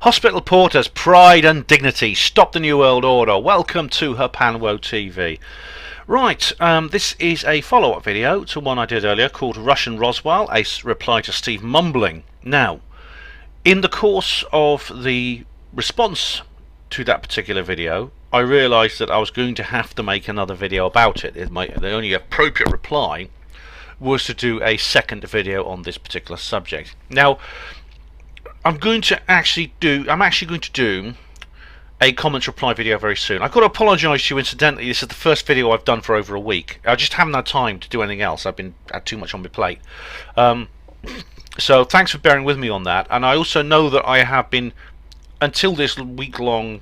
Hospital Porter's pride and dignity. Stop the New World Order. Welcome to Hapanwo TV. Right, this is a follow-up video to one I did earlier called Russian Roswell, a reply to Steve Mumbling. Now, in the course of the response to that particular video, I realised that I was going to have to make another video about it. The only appropriate reply was to do a second video on this particular subject. Now, I'm actually going to do a comments reply video very soon. I've got to apologise to you incidentally. This is the first video I've done for over a week. I just haven't had time to do anything else. I've had too much on my plate. So thanks for bearing with me on that. And I also know that I have been, until this week-long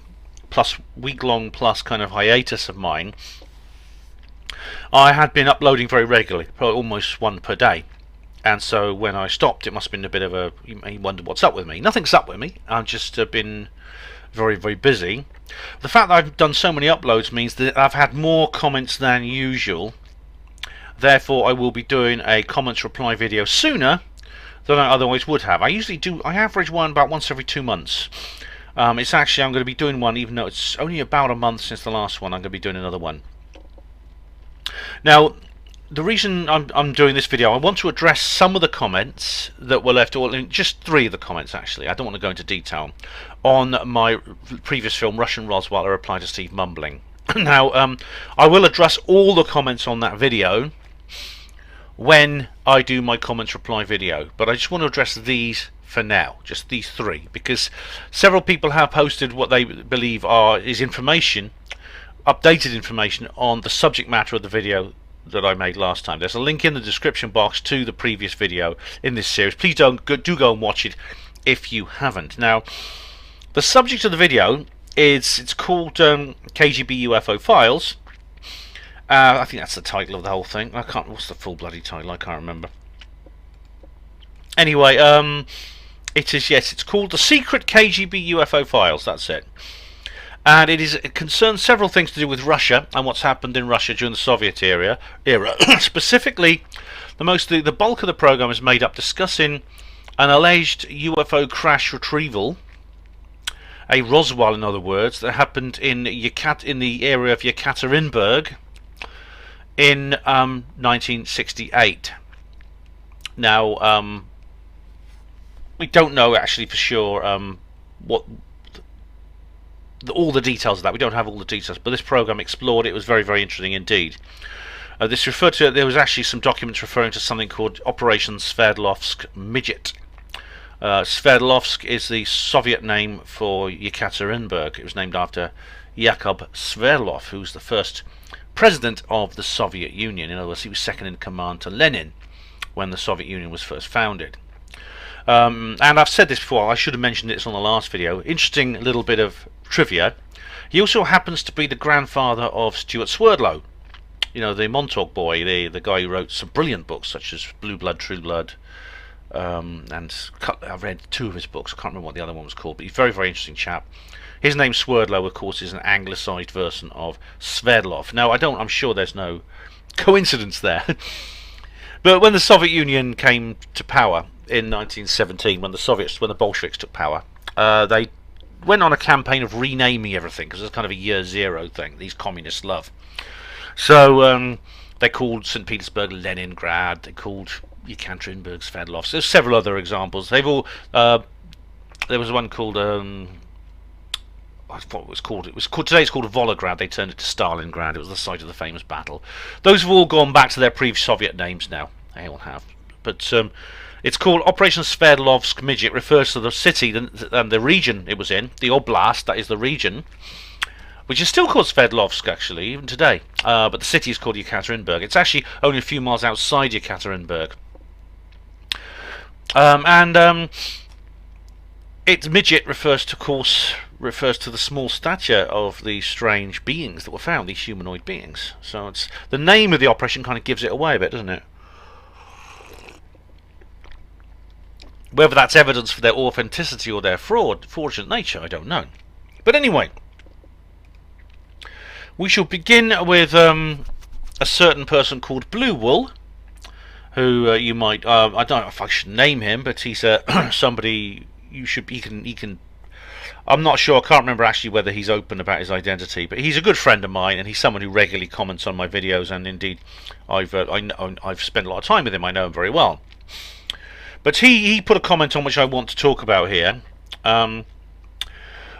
plus kind of hiatus of mine, I had been uploading very regularly, probably almost one per day. And so when I stopped, it must have been a bit of a, you may wonder what's up with me. Nothing's up with me. I've just been very, very busy. The fact that I've done so many uploads means that I've had more comments than usual. Therefore, I will be doing a comments reply video sooner than I otherwise would have. I average one about once every 2 months. I'm going to be doing one, even though it's only about a month since the last one. I'm going to be doing another one. Now, the reason I'm doing this video, I want to address some of the comments that were left, or just 3 of the comments actually, I don't want to go into detail, on my previous film, Russian Roswell, a reply to Steve Mumbling. Now, I will address all the comments on that video when I do my comments reply video, but I just want to address these for now, just these 3, because several people have posted what they believe is information, updated information on the subject matter of the video that I made last time. There's a link in the description box to the previous video in this series. Please do go and watch it if you haven't. Now, the subject of the video it's called KGB UFO Files. I think that's the title of the whole thing. What's the full bloody title? I can't remember. Anyway, it's called The Secret KGB UFO Files. That's it. And it concerns several things to do with Russia and what's happened in Russia during the Soviet era. Specifically, the bulk of the program is made up discussing an alleged UFO crash retrieval, a Roswell in other words, that happened in the area of Yekaterinburg in 1968. Now, we don't know actually for sure what all the details of that. We don't have all the details, but this program explored it. It was very, very interesting indeed. There was actually some documents referring to something called Operation Sverdlovsk Midget. Sverdlovsk is the Soviet name for Yekaterinburg. It was named after Yakov Sverdlov, who was the first president of the Soviet Union. In other words, he was second in command to Lenin when the Soviet Union was first founded. And I've said this before, I should have mentioned this on the last video. Interesting little bit of trivia. He also happens to be the grandfather of Stuart Swerdlow. You know, the Montauk boy, the guy who wrote some brilliant books such as Blue Blood, True Blood, and I've read 2 of his books. I can't remember what the other one was called, but he's a very, very interesting chap. His name Swerdlow, of course, is an anglicised version of Sverdlov. Now, I'm sure there's no coincidence there. But when the Soviet Union came to power in 1917, when the Bolsheviks took power, they went on a campaign of renaming everything, because it's kind of a year zero thing these communists love. So they called St. Petersburg Leningrad, they called Yekaterinburg Sverdlovsk. There's several other examples. They've all there was one called I forgot what it was called. Today it's called Volgograd. They turned it to Stalingrad. It was the site of the famous battle. Those have all gone back to their previous Soviet names now. They all have. But it's called Operation Sverdlovsk Midget. Refers to the city and the region it was in, the oblast, that is the region, which is still called Sverdlovsk actually, even today. But the city is called Yekaterinburg. It's actually only a few miles outside Yekaterinburg. Its midget refers to the small stature of these strange beings that were found, these humanoid beings. So it's the name of the operation kind of gives it away a bit, doesn't it? Whether that's evidence for their authenticity or their fraudulent nature, I don't know. But anyway, we shall begin with a certain person called Blue Wool, who you might I don't know if I should name him, but he's somebody you should he can I'm not sure. I can't remember actually whether he's open about his identity, but he's a good friend of mine, and he's someone who regularly comments on my videos. And indeed, I've spent a lot of time with him. I know him very well. But he put a comment on which I want to talk about here.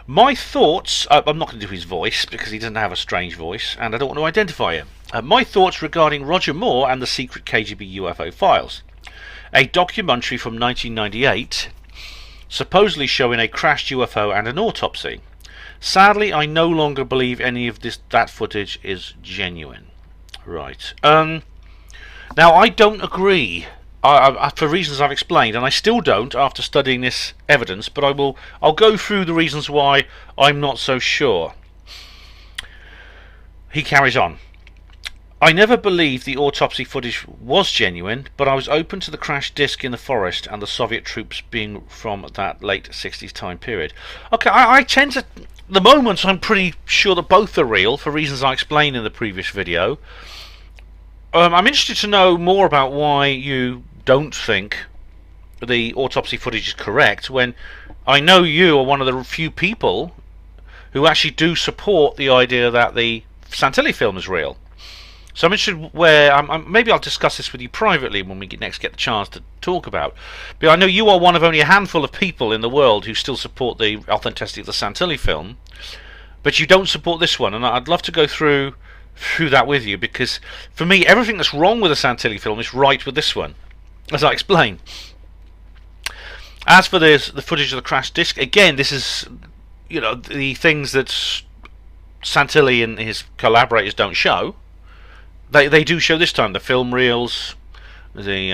My thoughts. I'm not going to do his voice because he doesn't have a strange voice, and I don't want to identify him. My thoughts regarding Roger Moore and the secret KGB UFO Files, a documentary from 1998. Supposedly showing a crashed UFO and an autopsy. Sadly, I no longer believe any of that footage is genuine. Right. Now, I don't agree for reasons I've explained, and I still don't after studying this evidence. But I'll go through the reasons why I'm not so sure. He carries on. I never believed the autopsy footage was genuine, but I was open to the crash disc in the forest and the Soviet troops being from that late 60s time period. Okay, I tend to... The moments I'm pretty sure that both are real, for reasons I explained in the previous video. I'm interested to know more about why you don't think the autopsy footage is correct, when I know you are one of the few people who actually do support the idea that the Santilli film is real. So I'm interested where maybe I'll discuss this with you privately when we next get the chance to talk about. But I know you are one of only a handful of people in the world who still support the authenticity of the Santilli film, but you don't support this one, and I'd love to go through that with you, because for me everything that's wrong with the Santilli film is right with this one, as I explain. As for the footage of the crash disc, again, this is, you know, the things that Santilli and his collaborators don't show. They do show this time the film reels, the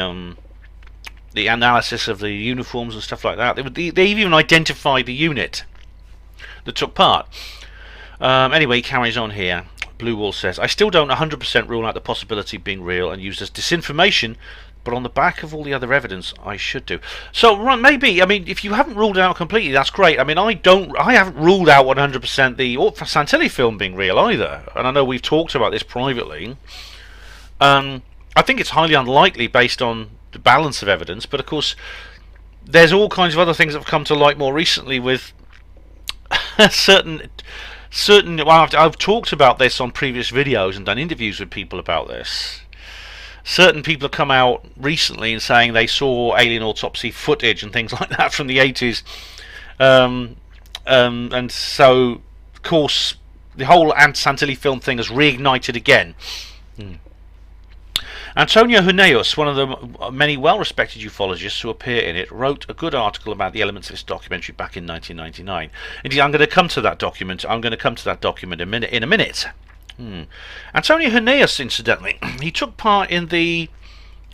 analysis of the uniforms and stuff like that. They even identified the unit that took part. Anyway, he carries on here. Blue Wall says, I still don't 100% rule out the possibility of being real and used as disinformation, but on the back of all the other evidence, I should do. So, right, maybe, I mean, if you haven't ruled it out completely, that's great. I mean, I haven't ruled out 100% the Santilli film being real either, and I know we've talked about this privately. I think it's highly unlikely based on the balance of evidence, but of course, there's all kinds of other things that have come to light more recently with certain. Well, I've talked about this on previous videos and done interviews with people about this. Certain people have come out recently and saying they saw alien autopsy footage and things like that from the 80s, and so of course the whole Santilli film thing has reignited again. Antonio Huneeus, one of the many well-respected ufologists who appear in it, wrote a good article about the elements of this documentary back in 1999. Indeed, I'm going to come to that document. In a minute. Antonio Huneeus, incidentally, he took part in the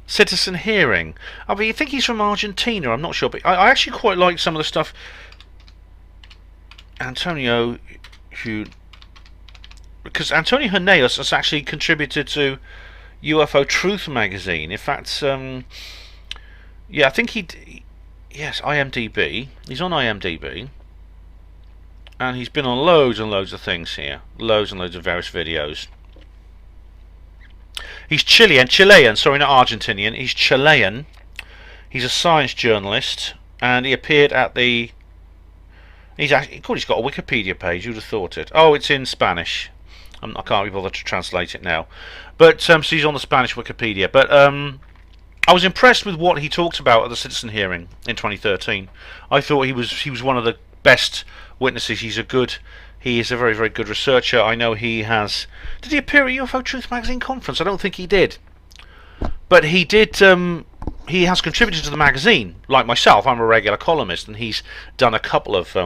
citizen hearing. I mean, I think he's from Argentina. I'm not sure, but I actually quite like some of the stuff. Because Antonio Huneeus has actually contributed to UFO Truth magazine. In fact, yeah, I think yes, IMDb. He's on IMDb, and he's been on loads and loads of things here, loads and loads of various videos. He's Chilean, sorry, not Argentinian. He's Chilean. He's a science journalist, and he appeared at the. He's got a Wikipedia page. You'd have thought it. Oh, it's in Spanish. I can't be bothered to translate it now, but so he's on the Spanish Wikipedia. But I was impressed with what he talked about at the citizen hearing in 2013. I thought he was one of the best witnesses. He is a very, very good researcher. I know he has. Did he appear at UFO Truth magazine conference? I don't think he did, but he did. He has contributed to the magazine, like myself. I'm a regular columnist, and he's done a couple of.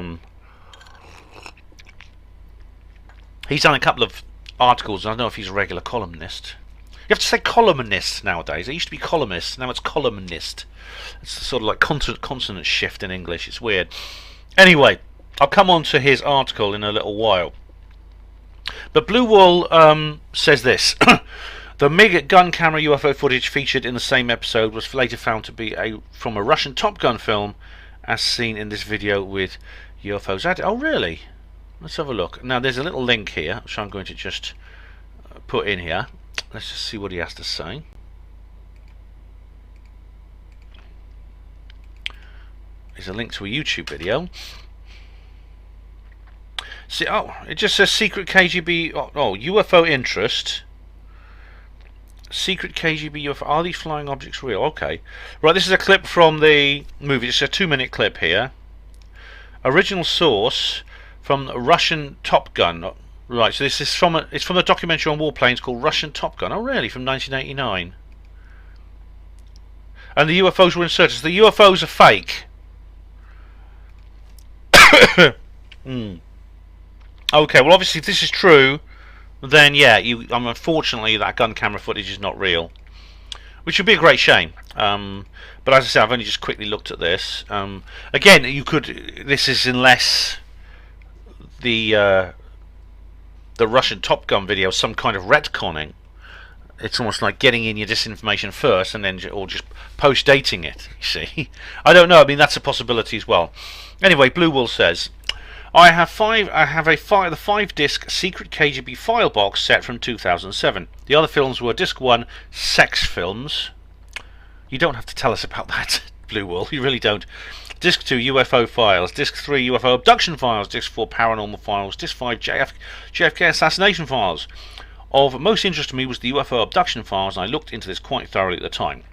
He's done a couple of articles. I don't know if he's a regular columnist. You have to say columnist nowadays. It used to be columnist. Now it's columnist. It's sort of like consonant shift in English. It's weird. Anyway, I'll come on to his article in a little while. But Blue Wall says this. The MiG gun camera UFO footage featured in the same episode was later found to be from a Russian Top Gun film, as seen in this video with UFOs added. Oh, really? Let's have a look. Now, there's a little link here, which I'm going to just put in here. Let's just see what he has to say. There's a link to a YouTube video. See, oh, it just says secret KGB. Oh, UFO interest. Secret KGB UFO. Are these flying objects real? Okay. Right, this is a clip from the movie. It's a 2-minute clip here. Original source from Russian Top Gun. Right, so this is it's from a documentary on warplanes called Russian Top Gun. Oh, really? From 1989. And the UFOs were inserted. So the UFOs are fake. Okay, well, obviously, if this is true, then yeah, unfortunately, that gun camera footage is not real, which would be a great shame. But as I said, I've only just quickly looked at this. Again, this is unless the Russian Top Gun video is some kind of retconning. It's almost like getting in your disinformation first and then or just post-dating it, you see. I don't know, I mean, that's a possibility as well. Anyway, Blue Wool says, I have the 5-disc secret KGB file box set from 2007. The other films were disc 1, sex films. You don't have to tell us about that, Blue Wool, you really don't. Disc 2, UFO Files. Disc 3, UFO Abduction Files. Disc 4, Paranormal Files. Disc 5, JFK Assassination Files. Of most interest to me was the UFO Abduction Files, and I looked into this quite thoroughly at the time.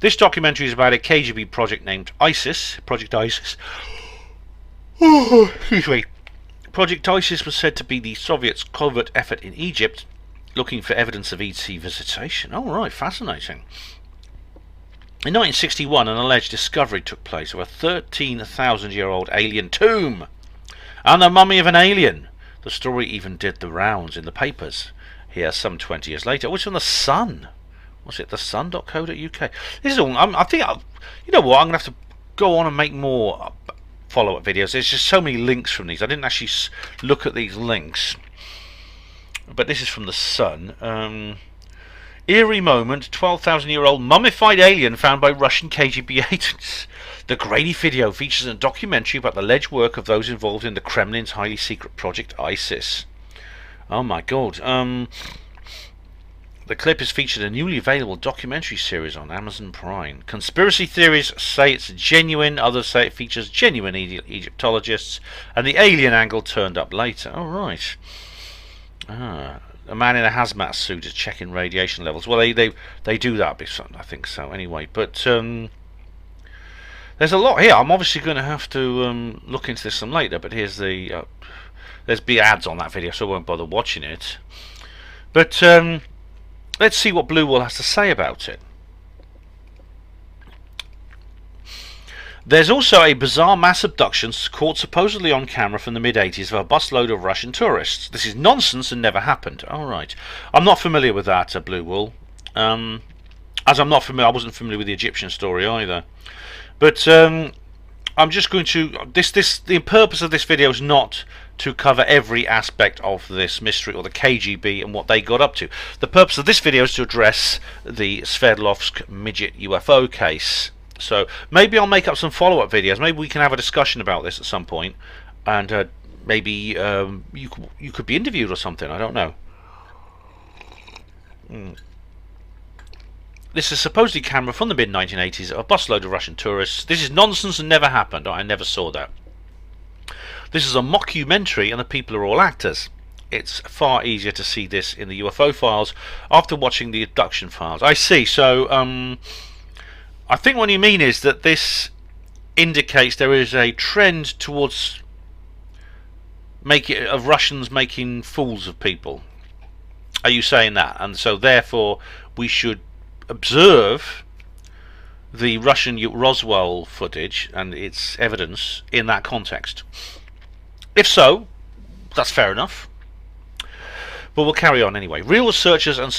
This documentary is about a KGB project named ISIS. Project ISIS. Excuse me. Project ISIS was said to be the Soviets' covert effort in Egypt, looking for evidence of ET visitation. Oh, right, fascinating. In 1961, an alleged discovery took place of a 13,000-year-old alien tomb and the mummy of an alien. The story even did the rounds in the papers. Here, some 20 years later, it was from the Sun. Was it thesun.co.uk? This is all. I think. You know what? I'm gonna have to go on and make more follow-up videos. There's just so many links from these. I didn't actually look at these links, but this is from the Sun. Eerie moment: 12,000-year-old mummified alien found by Russian KGB agents. The grainy video features a documentary about the alleged work of those involved in the Kremlin's highly secret Project ISIS. Oh my god. The clip is featured in a newly available documentary series on Amazon Prime. Conspiracy theories say it's genuine, others say it features genuine Egyptologists, and the alien angle turned up later. Oh, right. A man in a hazmat suit is checking radiation levels. Well, they do that, I think so, anyway. But there's a lot here. I'm obviously going to have to look into this some later, but here's the... there's be ads on that video, so I won't bother watching it. But let's see what Blue Wool has to say about it. There's also a bizarre mass abduction caught supposedly on camera from the mid-80s of a busload of Russian tourists. This is nonsense and never happened. All right, I'm not familiar with that, Blue Wool. As I wasn't familiar with the Egyptian story either. But I'm just going to the purpose of this video is not to cover every aspect of this mystery or the KGB and what they got up to. The purpose of this video is to address the Sverdlovsk midget UFO case. So maybe I'll make up some follow-up videos. Maybe we can have a discussion about this at some point, and maybe you could be interviewed or something. I don't know. This is supposedly camera from the mid-1980s of a busload of Russian tourists. This is nonsense and never happened. I never saw that. This is a mockumentary and the people are all actors. It's far easier to see this in the UFO files after watching the abduction files. I see. So I think what you mean is that this indicates there is a trend towards Russians making fools of people. Are you saying that? And so therefore we should observe the Russian Roswell footage and its evidence in that context. If so, that's fair enough. But we'll carry on anyway. Real researchers and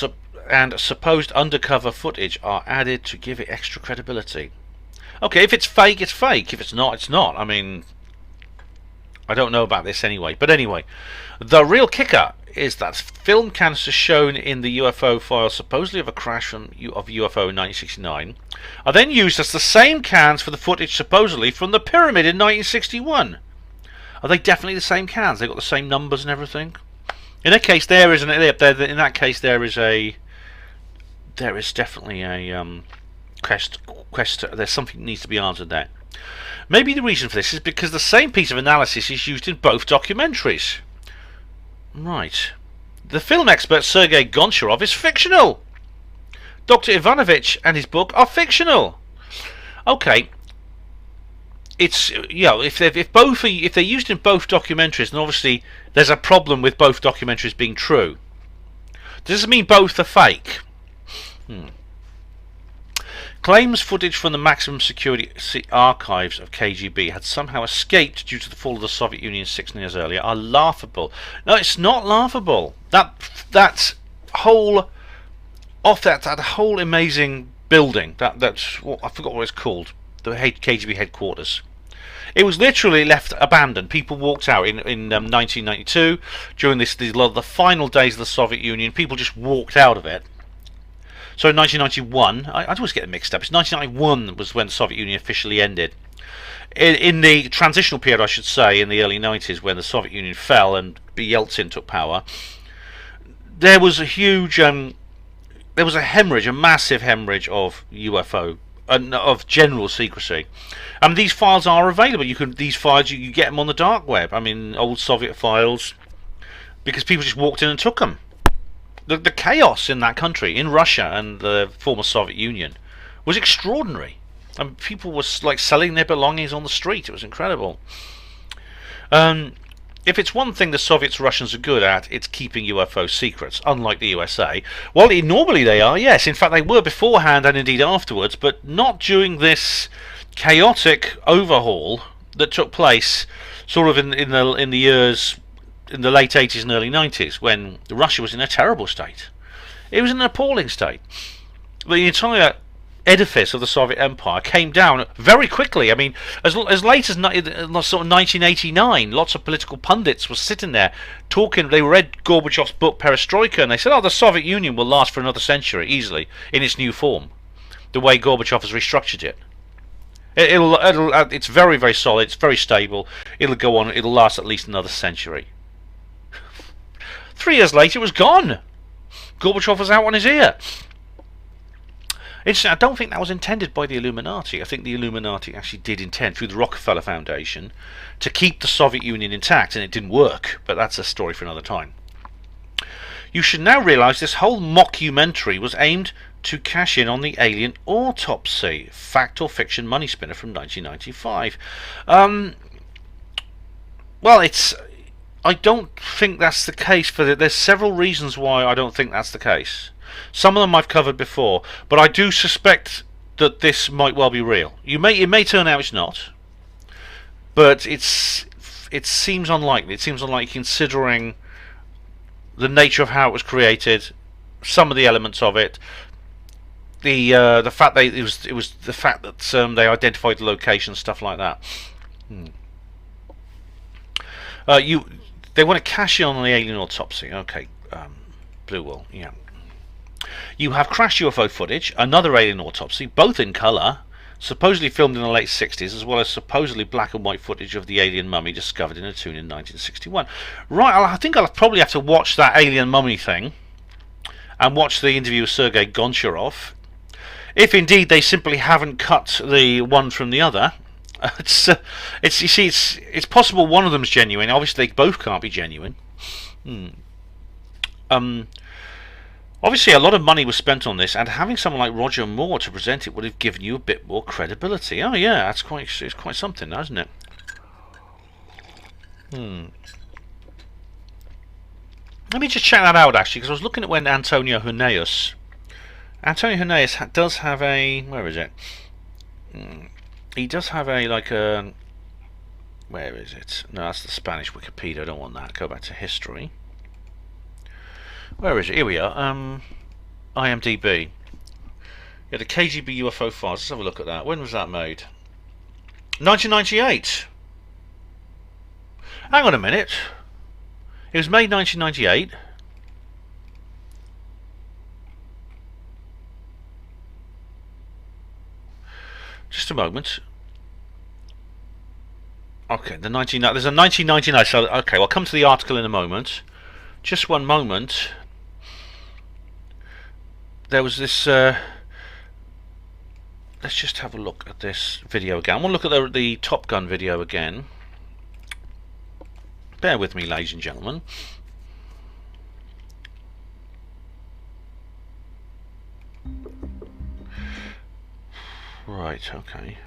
supposed undercover footage are added to give it extra credibility. Okay, if it's fake, it's fake. If it's not, it's not. I mean, I don't know about this anyway. But anyway, the real kicker is that film canisters shown in the UFO file, supposedly of a crash of UFO in 1969, are then used as the same cans for the footage supposedly from the pyramid in 1961. Are they definitely the same cans? They've got the same numbers and everything. In that case, there is definitely a quest. There's something that needs to be answered there. Maybe the reason for this is because the same piece of analysis is used in both documentaries. Right. The film expert Sergei Goncharov is fictional. Dr. Ivanovich and his book are fictional. Okay. It's, you know, if they're used in both documentaries, then obviously there's a problem with both documentaries being true. Does it mean both are fake? Claims footage from the maximum security archives of KGB had somehow escaped due to the fall of the Soviet Union 16 years earlier are laughable. No, it's not laughable. That whole amazing building, that's what, I forgot what it's called, the KGB headquarters. It was literally left abandoned. People walked out in 1992 during the final days of the Soviet Union. People just walked out of it. So in 1991, I always get it mixed up. It's 1991 was when the Soviet Union officially ended. In the transitional period, I should say, in the early 90s, when the Soviet Union fell and Yeltsin took power, there was a huge, there was a hemorrhage, a massive hemorrhage of UFO, of general secrecy. And these files are available. You get them on the dark web. I mean, old Soviet files, because people just walked in and took them. The chaos in that country, in Russia and the former Soviet Union, was extraordinary. I mean, people were like selling their belongings on the street. It was incredible. If it's one thing the Soviets and Russians are good at, it's keeping UFO secrets, unlike the USA. Well, normally they are, yes. In fact, they were beforehand and indeed afterwards, but not during this chaotic overhaul that took place sort of in the years, in the late 80s and early 90s, when Russia was in a terrible state. It was in an appalling state. The entire edifice of the Soviet Empire came down very quickly. I mean, as late as sort of 1989, lots of political pundits were sitting there talking. They read Gorbachev's book Perestroika, and they said, "Oh, the Soviet Union will last for another century easily in its new form, the way Gorbachev has restructured it. It's very, very solid. It's very stable. It'll go on. It'll last at least another century." 3 years later, it was gone. Gorbachev was out on his ear. I don't think that was intended by the Illuminati. I think the Illuminati actually did intend, through the Rockefeller Foundation, to keep the Soviet Union intact, and it didn't work. But that's a story for another time. You should now realise this whole mockumentary was aimed to cash in on the alien autopsy, fact or fiction money spinner from 1995. Well, I don't think that's the case. There's several reasons why I don't think that's the case. Some of them I've covered before, but I do suspect that this might well be real. It may turn out it's not, but it seems unlikely. It seems unlikely considering the nature of how it was created, some of the elements of it, the fact that it was the fact that they identified the location, stuff like that. They want to cash in on the alien autopsy. Okay, Blue Wall, yeah. You have crash UFO footage, another alien autopsy, both in colour, supposedly filmed in the late 60s, as well as supposedly black and white footage of the alien mummy discovered in a tomb in 1961. Right, I think I'll probably have to watch that alien mummy thing, and watch the interview with Sergei Goncharov. If indeed they simply haven't cut the one from the other. It's possible one of them's genuine. Obviously, they both can't be genuine. Obviously, a lot of money was spent on this, and having someone like Roger Moore to present it would have given you a bit more credibility. Oh yeah, it's quite something, isn't it? Let me just check that out actually, because I was looking at when Antonio Huneeus does have a, where is it? He does have a, like a, where is it? No, that's the Spanish Wikipedia. I don't want that. Go back to history. Where is it? Here we are. IMDb. Yeah, the KGB UFO Files. Let's have a look at that. When was that made? 1998. Hang on a minute. It was made 1998. Just a moment. Okay, there's a 1999. So okay, I'll come to the article in a moment. Just one moment. There was this. Let's just have a look at this video again. We'll look at the Top Gun video again. Bear with me, ladies and gentlemen. Right, okay.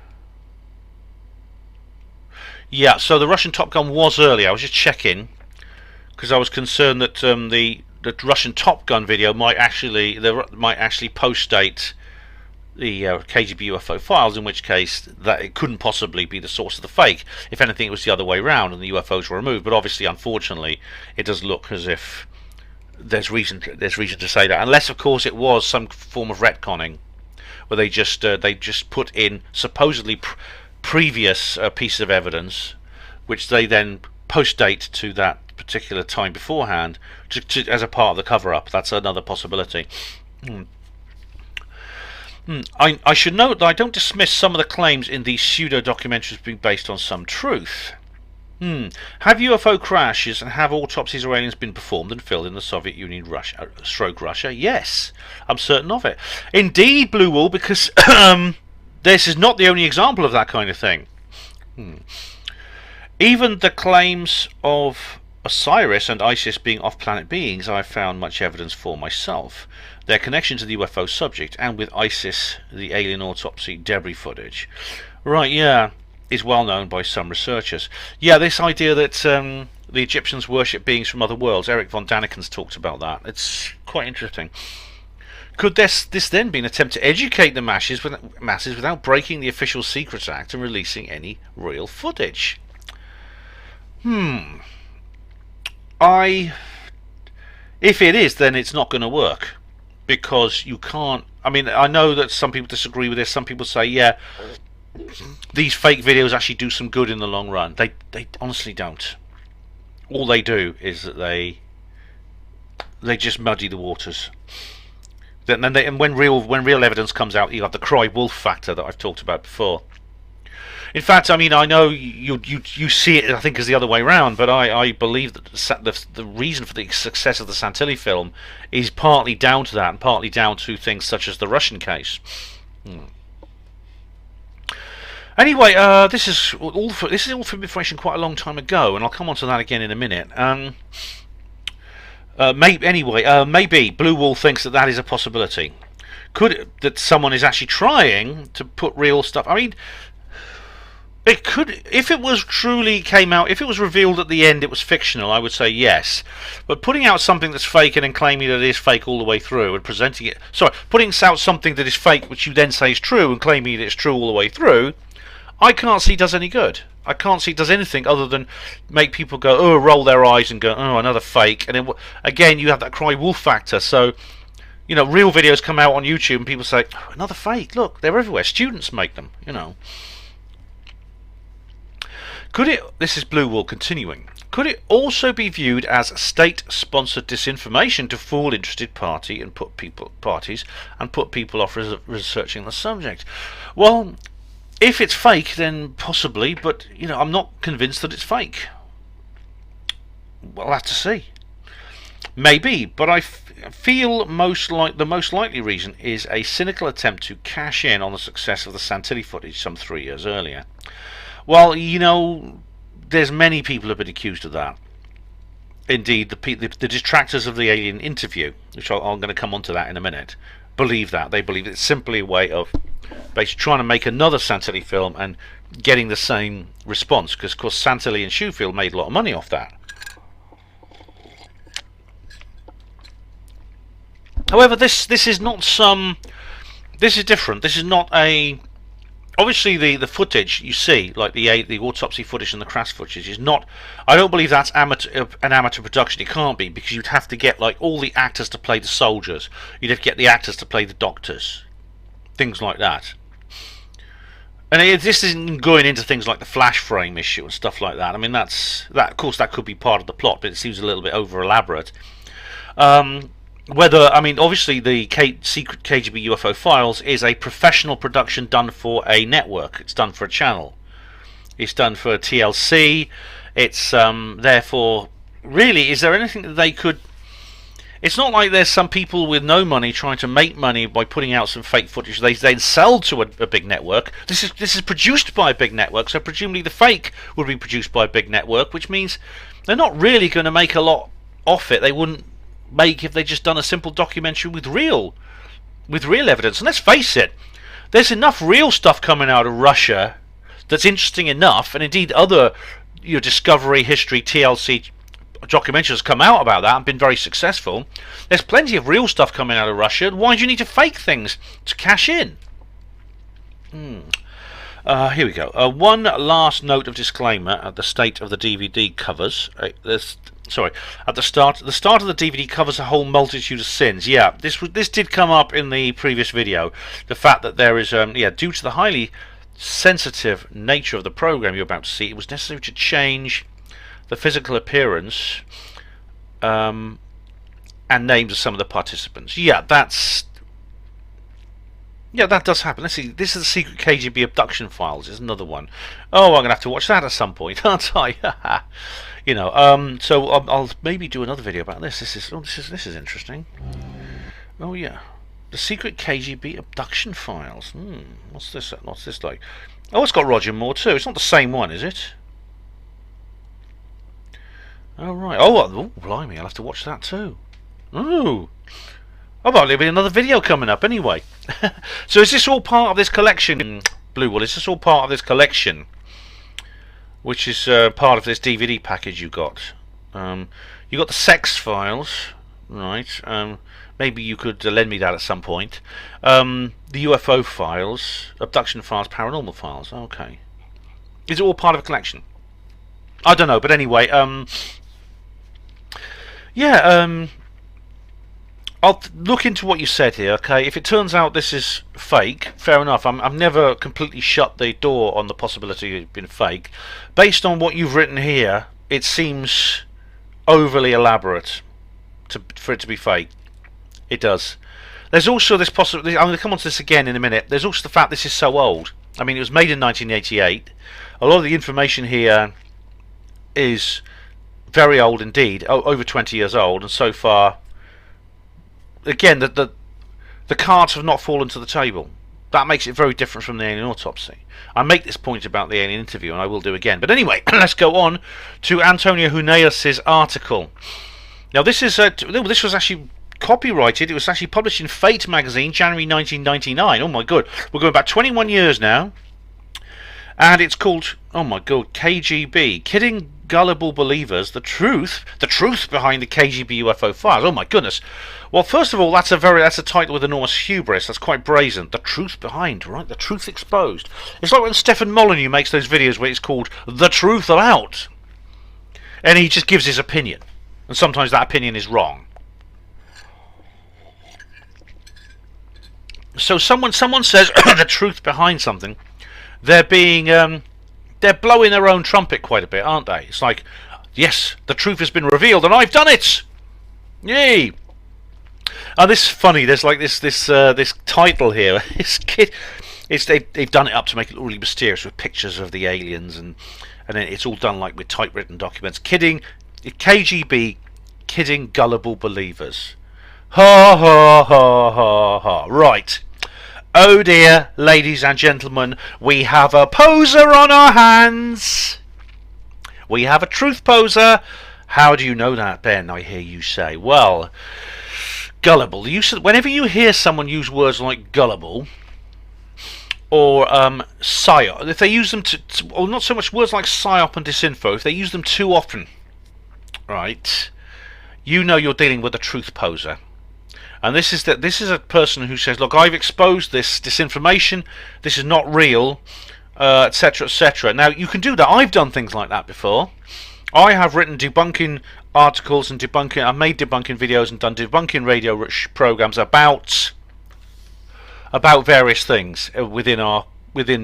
Yeah, so the Russian Top Gun was early. I was just checking because I was concerned that the Russian Top Gun video might actually post-date the KGB UFO Files, in which case that it couldn't possibly be the source of the fake. If anything, it was the other way around, and the UFOs were removed. But obviously, unfortunately, it does look as if there's reason to say that, unless, of course, it was some form of retconning, where they just put in supposedly previous pieces of evidence, which they then post-date to that particular time beforehand, as a part of the cover-up. That's another possibility. I should note that I don't dismiss some of the claims in these pseudo-documentaries being based on some truth. Have UFO crashes and have autopsies or aliens been performed and filmed in the Soviet Union, Russia? Yes, I'm certain of it. Indeed, Blue Wall, because this is not the only example of that kind of thing. Even the claims of Osiris and Isis being off-planet beings, I have found much evidence for myself. Their connection to the UFO subject, and with Isis, the alien autopsy debris footage. Right, yeah, is well known by some researchers. Yeah, this idea that the Egyptians worship beings from other worlds. Eric von Daniken's talked about that. It's quite interesting. Could this then be an attempt to educate the masses without breaking the Official Secrets Act and releasing any real footage? If it is, then it's not going to work, because you can't. I mean, I know that some people disagree with this. Some people say, yeah, these fake videos actually do some good in the long run. They honestly don't. All they do is that they just muddy the waters. And when real evidence comes out, you have the cry wolf factor that I've talked about before. In fact, I mean, I know you see it, I think, as the other way around, but I believe that the reason for the success of the Santilli film is partly down to that, and partly down to things such as the Russian case. Anyway, this is all for information quite a long time ago, and I'll come on to that again in a minute. Maybe Blue Wall thinks that is a possibility. That someone is actually trying to put real stuff. I mean, it could, if it was truly came out, if it was revealed at the end it was fictional, I would say yes. But putting out something that's fake and then claiming that it is fake all the way through, and putting out something that is fake which you then say is true and claiming that it's true all the way through, I can't see does any good. I can't see it does anything other than make people go, oh, roll their eyes and go, oh, another fake. And then again, you have that cry wolf factor. So, real videos come out on YouTube and people say, oh, another fake. Look, they're everywhere. Students make them. This is Blue Wall continuing. Could it also be viewed as state-sponsored disinformation to fool interested parties and put people off researching the subject? Well, if it's fake, then possibly, but I'm not convinced that it's fake. We'll have to see. Maybe, but I feel the most likely reason is a cynical attempt to cash in on the success of the Santilli footage some 3 years earlier. Well, there's many people have been accused of that. Indeed, the detractors of the alien interview, which I'm going to come on to that in a minute, believe that. They believe it's simply a way of basically trying to make another Santilli film and getting the same response, because of course Santilli and Schofield made a lot of money off that. However, this is not this is different. This is not a. Obviously, the footage you see, like the autopsy footage and the crash footage, is not. I don't believe that's an amateur production. It can't be, because you'd have to get like all the actors to play the soldiers. You'd have to get the actors to play the doctors, things like that. And this isn't going into things like the flash frame issue and stuff like that. I mean, of course, that could be part of the plot, but it seems a little bit over elaborate. Obviously the secret KGB UFO Files is a professional production done for a network. It's done for a channel. It's done for TLC. It's therefore, really, is there anything that they could? It's not like there's some people with no money trying to make money by putting out some fake footage they then sell to a big network. This is produced by a big network, so presumably the fake would be produced by a big network, which means they're not really going to make a lot off it. They wouldn't make if they just done a simple documentary with real evidence. And let's face it, there's enough real stuff coming out of Russia that's interesting enough, and indeed other Discovery, History, TLC documentaries come out about that and been very successful. There's plenty of real stuff coming out of Russia. Why do you need to fake things to cash in? Here we go. One last note of disclaimer at the state of the DVD covers. At the start of the DVD covers a whole multitude of sins. Yeah, this did come up in the previous video. The fact that there is due to the highly sensitive nature of the program you're about to see, it was necessary to change the physical appearance and names of some of the participants. Yeah, that does happen. Let's see. This is the secret KGB abduction files. Is another one. Oh, I'm gonna have to watch that at some point, aren't I? So I'll maybe do another video about this. This is interesting. Oh yeah, the secret KGB abduction files. What's this? What's this like? Oh, it's got Roger Moore too. It's not the same one, is it? Oh right. Oh, blimey! I'll have to watch that too. Oh. Oh, well, there'll be another video coming up anyway. So is this all part of this collection, Blue Wool? Is this all part of this collection? Which is part of this DVD package you got. You got the sex files, right? Maybe you could lend me that at some point. The UFO files, abduction files, paranormal files. Okay. Is it all part of a collection? I don't know, but anyway, I'll look into what you said here, okay? If it turns out this is fake, fair enough. I've never completely shut the door on the possibility it's been fake. Based on what you've written here, it seems overly elaborate for it to be fake. It does. There's also this possibility. I'm going to come on to this again in a minute. There's also the fact this is so old. I mean, it was made in 1988. A lot of the information here is very old indeed, over 20 years old, and so far, again, the cards have not fallen to the table. That makes it very different from the alien autopsy. I make this point about the alien interview, and I will do again. But anyway, let's go on to Antonio Huneeus' article. Now, this was actually copyrighted. It was actually published in Fate magazine, January 1999. Oh my god, we're going back 21 years now. And it's called, oh my god, KGB, Kidding Gullible Believers, the truth behind the KGB UFO Files. Oh my goodness. Well, first of all, that's a title with enormous hubris. That's quite brazen. The truth behind, right? The truth exposed. It's like when Stefan Molyneux makes those videos where it's called The Truth About, and he just gives his opinion, and sometimes that opinion is wrong. So someone says the truth behind something. They're blowing their own trumpet quite a bit, aren't they? It's like, yes, the truth has been revealed, and I've done it. Yay! And this is funny. There's like this title here. They've done it up to make it really mysterious with pictures of the aliens, and then it's all done like with typewritten documents. KGB, kidding gullible believers. Ha ha ha ha ha. Right. Oh dear, ladies and gentlemen, we have a poser on our hands. We have a truth poser. How do you know that, Ben? I hear you say. Well, gullible. Whenever you hear someone use words like gullible or psyop, if they use them or not so much words like psyop and disinfo, if they use them too often, right, you know you're dealing with a truth poser. And this is a person who says, look, I've exposed this disinformation, this is not real, etc, etc. Now, you can do that. I've done things like that before. I have written debunking articles and I've made debunking videos and done debunking radio programs about various things within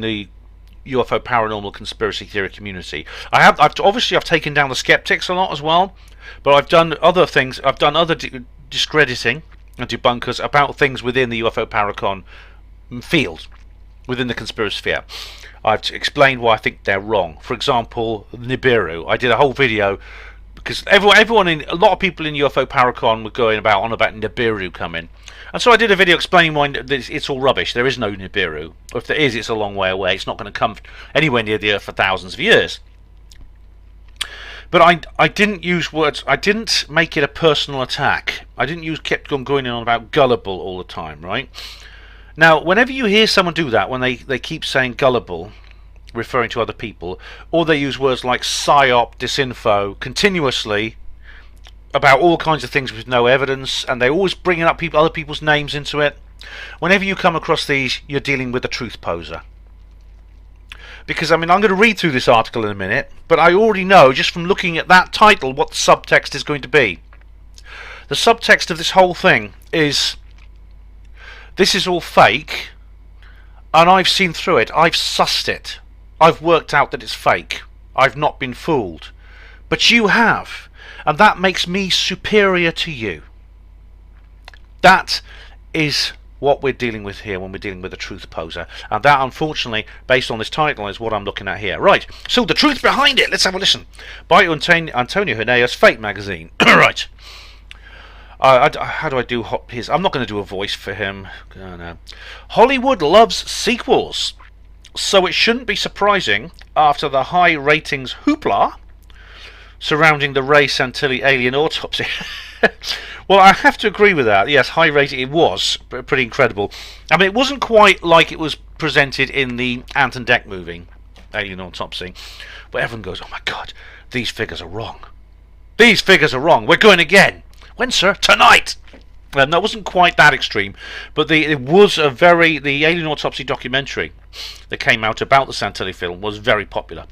the UFO paranormal conspiracy theory community. I've taken down the skeptics a lot as well, but I've done other things. I've done other discrediting and debunkers about things within the UFO Paracon field, within the conspiracy sphere. I've explained why I think they're wrong. For example, Nibiru. I did a whole video because a lot of people in UFO Paracon were going on about Nibiru coming, and so I did a video explaining why it's all rubbish. There is no Nibiru, or if there is, it's a long way away. It's not going to come anywhere near the Earth for thousands of years. But I didn't use words. I didn't make it a personal attack. I didn't kept on going on about gullible all the time, right? Now, whenever you hear someone do that, when they keep saying gullible, referring to other people, or they use words like psyop, disinfo, continuously about all kinds of things with no evidence, and they're always bringing up other people's names into it. Whenever you come across these, you're dealing with a truth poser. Because, I mean, I'm going to read through this article in a minute, but I already know, just from looking at that title, what the subtext is going to be. The subtext of this whole thing is, this is all fake, and I've seen through it, I've sussed it, I've worked out that it's fake, I've not been fooled. But you have, and that makes me superior to you. That is what we're dealing with here when we're dealing with a truth poser, and that, unfortunately, based on this title, is what I'm looking at here. Right, so the truth behind it, let's have a listen. By Antonio Huneeus, Fate magazine. Right. How do I do his? I'm not going to do a voice for him. Oh, no. Hollywood loves sequels, so it shouldn't be surprising after the high ratings hoopla surrounding the Ray Santilli alien autopsy. Well, I have to agree with that. Yes, high rating. It was pretty incredible. I mean, it wasn't quite like it was presented in the Anton Deck movie, Alien Autopsy, where everyone goes, "Oh my God, these figures are wrong. These figures are wrong. We're going again." When, sir? Tonight. That wasn't quite that extreme, but it was the Alien Autopsy documentary that came out about the Santilli film was very popular.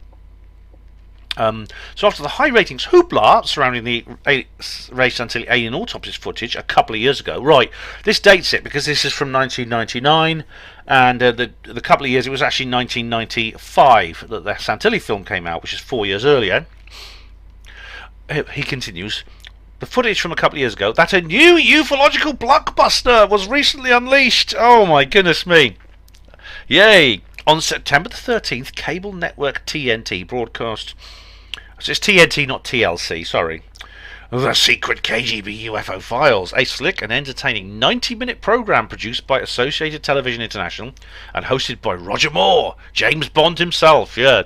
So after the high ratings hoopla surrounding the Ray Santilli alien autopsy footage a couple of years ago, right, this dates it because this is from 1999, and the couple of years, it was actually 1995 that the Santilli film came out, which is 4 years earlier. He continues, the footage from a couple of years ago, that a new ufological blockbuster was recently unleashed. Oh my goodness me. Yay. On September the 13th, cable network TNT broadcast... So it's TNT, not TLC, sorry. The Secret KGB UFO Files, a slick and entertaining 90-minute program produced by Associated Television International and hosted by Roger Moore, James Bond himself, yeah.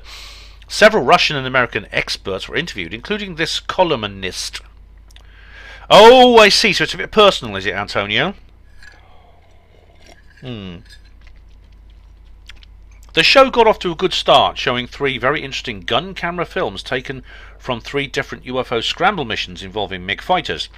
Several Russian and American experts were interviewed, including this columnist. Oh, I see, so it's a bit personal, is it, Antonio? The show got off to a good start, showing 3 very interesting gun camera films taken from 3 different UFO scramble missions involving MiG fighters.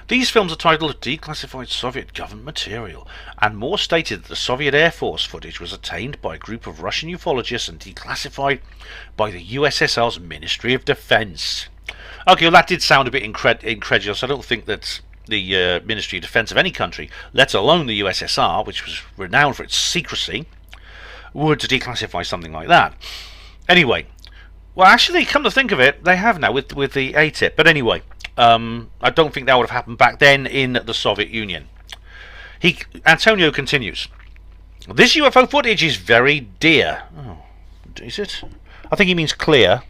These films are titled Declassified Soviet Government Material, and Moore stated that the Soviet Air Force footage was obtained by a group of Russian ufologists and declassified by the USSR's Ministry of Defense. Okay, well that did sound a bit incredulous. I don't think that the Ministry of Defense of any country, let alone the USSR, which was renowned for its secrecy, would declassify something like that. Anyway, well, actually, come to think of it, they have now with the ATIP. But anyway, I don't think that would have happened back then in the Soviet Union. Antonio continues. This UFO footage is very dear. Oh, is it? I think he means clear.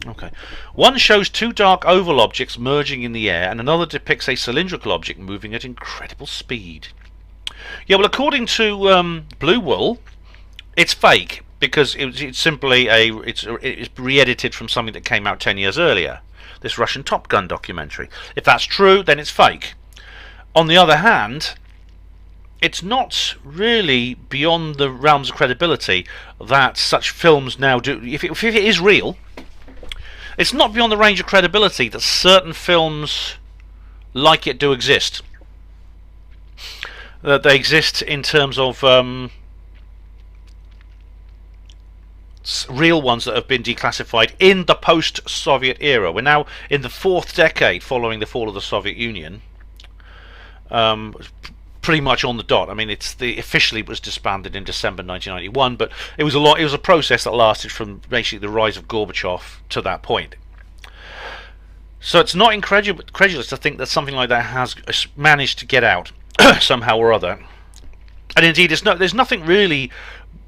Okay. One shows 2 dark oval objects merging in the air, and another depicts a cylindrical object moving at incredible speed. Yeah, well, according to Blue Wool, it's fake because it's simply it's re-edited from something that came out 10 years earlier. This Russian Top Gun documentary. If that's true, then it's fake. On the other hand, it's not really beyond the realms of credibility that such films now do. If it is real, it's not beyond the range of credibility that certain films like it do exist. That they exist in terms of real ones that have been declassified in the post-Soviet era. We're now in the 4th decade following the fall of the Soviet Union. Pretty much on the dot. I mean, officially it was disbanded in December 1991, but it was a process that lasted from basically the rise of Gorbachev to that point. So it's not incredulous to think that something like that has managed to get out somehow or other. And indeed, there's nothing really.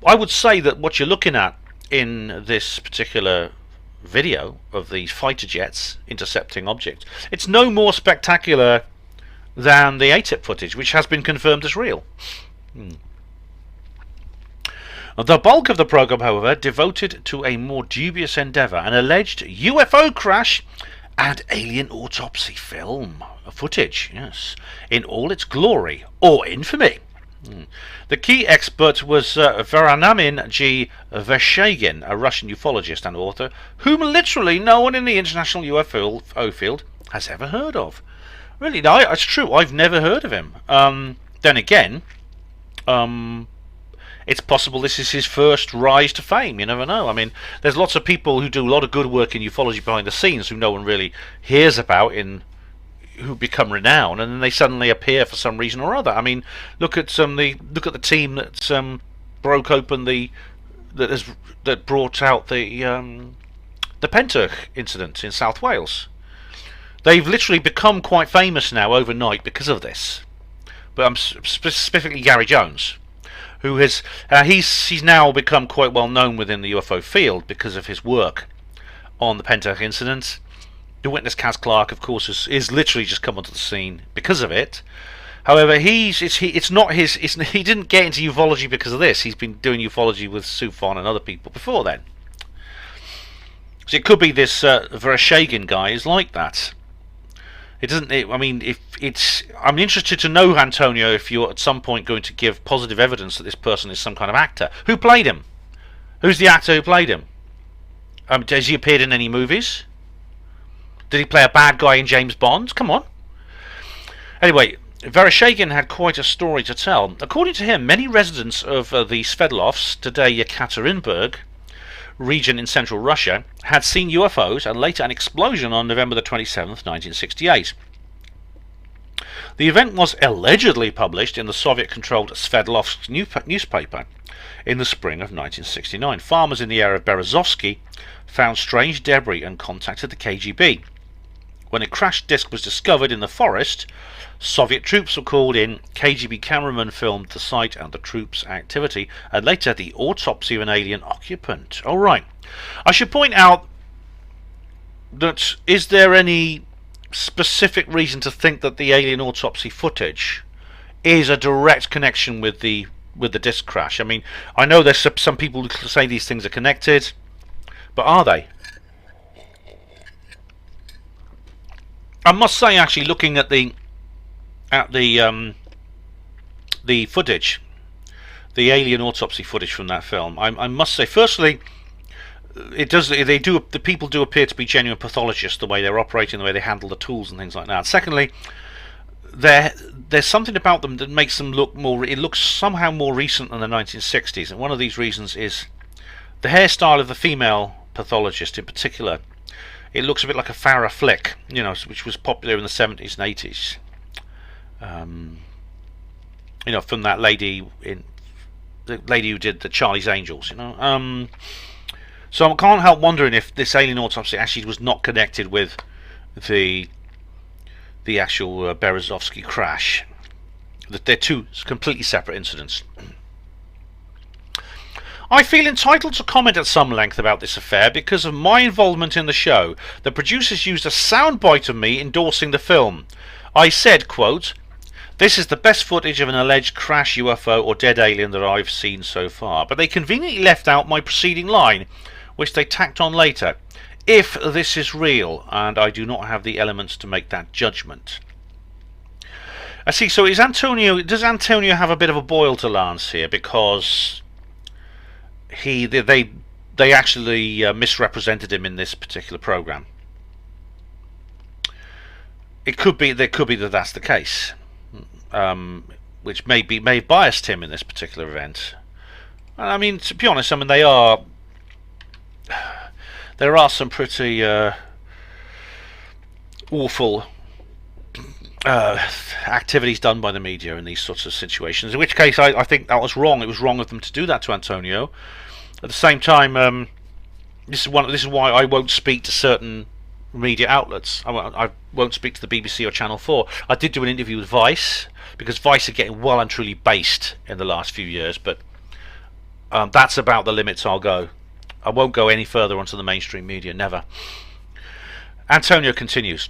I would say that what you're looking at in this particular video of these fighter jets intercepting objects, it's no more spectacular than the ATIP footage, which has been confirmed as real. The bulk of the program, however, devoted to a more dubious endeavour, an alleged UFO crash and alien autopsy film footage, yes, in all its glory or infamy. The key expert was Varanamin G. Vershagin, a Russian ufologist and author, whom literally no one in the international UFO field has ever heard of. Really, no, it's true. I've never heard of him. Then again, it's possible this is his first rise to fame. You never know. I mean, there's lots of people who do a lot of good work in ufology behind the scenes who no one really hears about, who become renowned, and then they suddenly appear for some reason or other. I mean, look at the team that broke open that brought out the Pentach incident in South Wales. They've literally become quite famous now overnight because of this. But I'm specifically Gary Jones, who has he's now become quite well known within the UFO field because of his work on the Pentach incident. The witness Kaz Clark, of course, is literally just come onto the scene because of it. However, he didn't get into ufology because of this. He's been doing ufology with Sufon and other people before then. So it could be this Vereshchagin guy is like that. It doesn't. I'm interested to know, Antonio, if you're at some point going to give positive evidence that this person is some kind of actor. Who played him? Who's the actor who played him? Has he appeared in any movies? Did he play a bad guy in James Bond? Come on. Anyway, Vereshchagin had quite a story to tell. According to him, many residents of the Sverdlovsk, today Yekaterinburg, region in central Russia, had seen UFOs and later an explosion on November the 27th, 1968. The event was allegedly published in the Soviet-controlled Sverdlovsk newspaper in the spring of 1969. Farmers in the area of Berezovsky found strange debris and contacted the KGB. When a crashed disc was discovered in the forest, Soviet troops were called in. KGB cameramen filmed the site and the troops' activity, and later the autopsy of an alien occupant. All right. I should point out that is there any specific reason to think that the alien autopsy footage is a direct connection with the disc crash? I mean, I know there's some people who say these things are connected, but are they? I must say, actually, looking at the footage, the alien autopsy footage from that film, I must say, firstly, the people do appear to be genuine pathologists, the way they're operating, the way they handle the tools and things like that. Secondly, there's something about them that makes them look more. It looks somehow more recent than the 1960s, and one of these reasons is the hairstyle of the female pathologist in particular. It looks a bit like a Farrah flick, which was popular in the 70s and 80s. From that lady the lady who did the Charlie's Angels. So I can't help wondering if this alien autopsy actually was not connected with the actual Berezovsky crash. That they're two completely separate incidents. I feel entitled to comment at some length about this affair because of my involvement in the show. The producers used a soundbite of me endorsing the film. I said, quote, "This is the best footage of an alleged crash UFO or dead alien that I've seen so far," but they conveniently left out my preceding line, which they tacked on later. "If this is real, and I do not have the elements to make that judgment." I see, so does Antonio have a bit of a boil to lance here because they actually misrepresented him in this particular program? There could be that that's the case, which may have biased him in this particular event. I mean, to be honest, there are some pretty awful activities done by the media in these sorts of situations. In which case, I think that was wrong. It was wrong of them to do that to Antonio. At the same time, this is why I won't speak to certain media outlets. I won't speak to the BBC or Channel 4. I did do an interview with Vice because Vice are getting well and truly based in the last few years, but that's about the limits I'll go. I won't go any further onto the mainstream media, never. Antonio continues.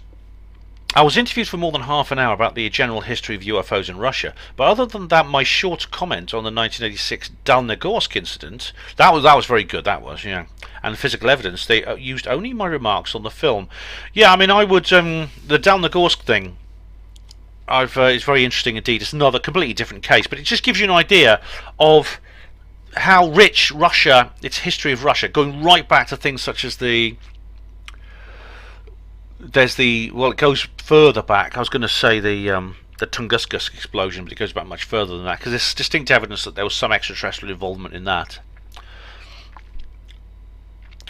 I was interviewed for more than half an hour about the general history of UFOs in Russia, but other than that, my short comment on the 1986 Dalnegorsk incident, that was very good, that was, yeah. And physical evidence, they used only my remarks on the film. Yeah, I mean, I would, the Dalnegorsk thing, it's very interesting indeed. It's another completely different case, but it just gives you an idea of how rich Russia, its history of Russia, going right back to things such as it goes further back. I was going to say the Tunguska explosion, but it goes back much further than that, because there's distinct evidence that there was some extraterrestrial involvement in that.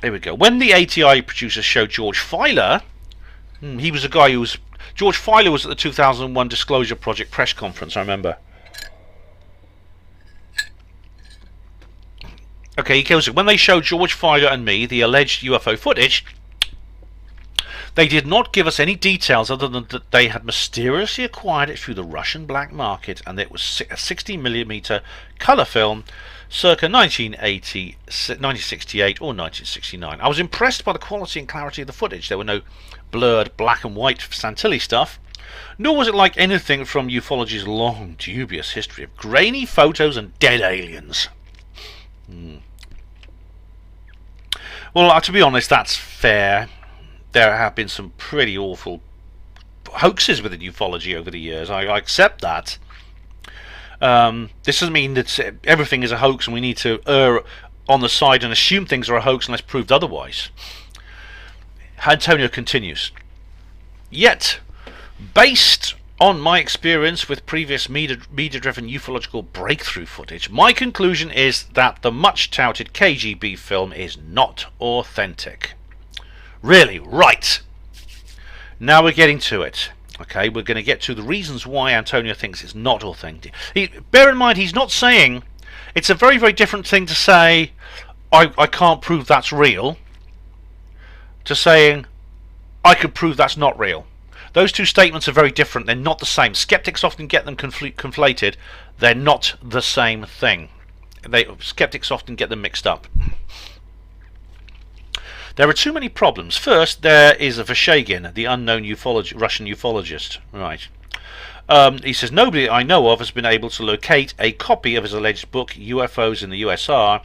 Here we go. When the ATI producers showed George Filer, he was a guy who was... George Filer was at the 2001 Disclosure Project press conference, I remember. Okay, he goes, when they showed George Filer and me the alleged UFO footage, they did not give us any details other than that they had mysteriously acquired it through the Russian black market, and it was a 60mm colour film circa 1968 or 1969. I was impressed by the quality and clarity of the footage. There were no blurred black and white Santilli stuff, nor was it like anything from ufology's long, dubious history of grainy photos and dead aliens. Well, to be honest, that's fair. There have been some pretty awful hoaxes within ufology over the years. I accept that. This doesn't mean that everything is a hoax and we need to err on the side and assume things are a hoax unless proved otherwise. Antonio continues. Yet, based on my experience with previous media-driven ufological breakthrough footage, my conclusion is that the much-touted KGB film is not authentic. Really? Right. Now we're getting to it. Okay, we're going to get to the reasons why Antonio thinks it's not authentic. Bear in mind, he's not saying... It's a very, very different thing to say, I can't prove that's real, to saying, I could prove that's not real. Those two statements are very different. They're not the same. Skeptics often get them conflated. They're not the same thing. Skeptics often get them mixed up. There are too many problems. First, there is a Vershagin, the unknown Russian ufologist. Right. He says, nobody I know of has been able to locate a copy of his alleged book, UFOs in the USSR,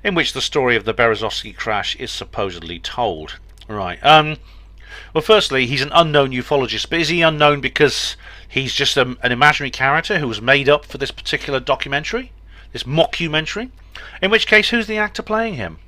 in which the story of the Berezovsky crash is supposedly told. Right. Well, firstly, he's an unknown ufologist, but is he unknown because he's just an imaginary character who was made up for this particular documentary? This mockumentary? In which case, who's the actor playing him?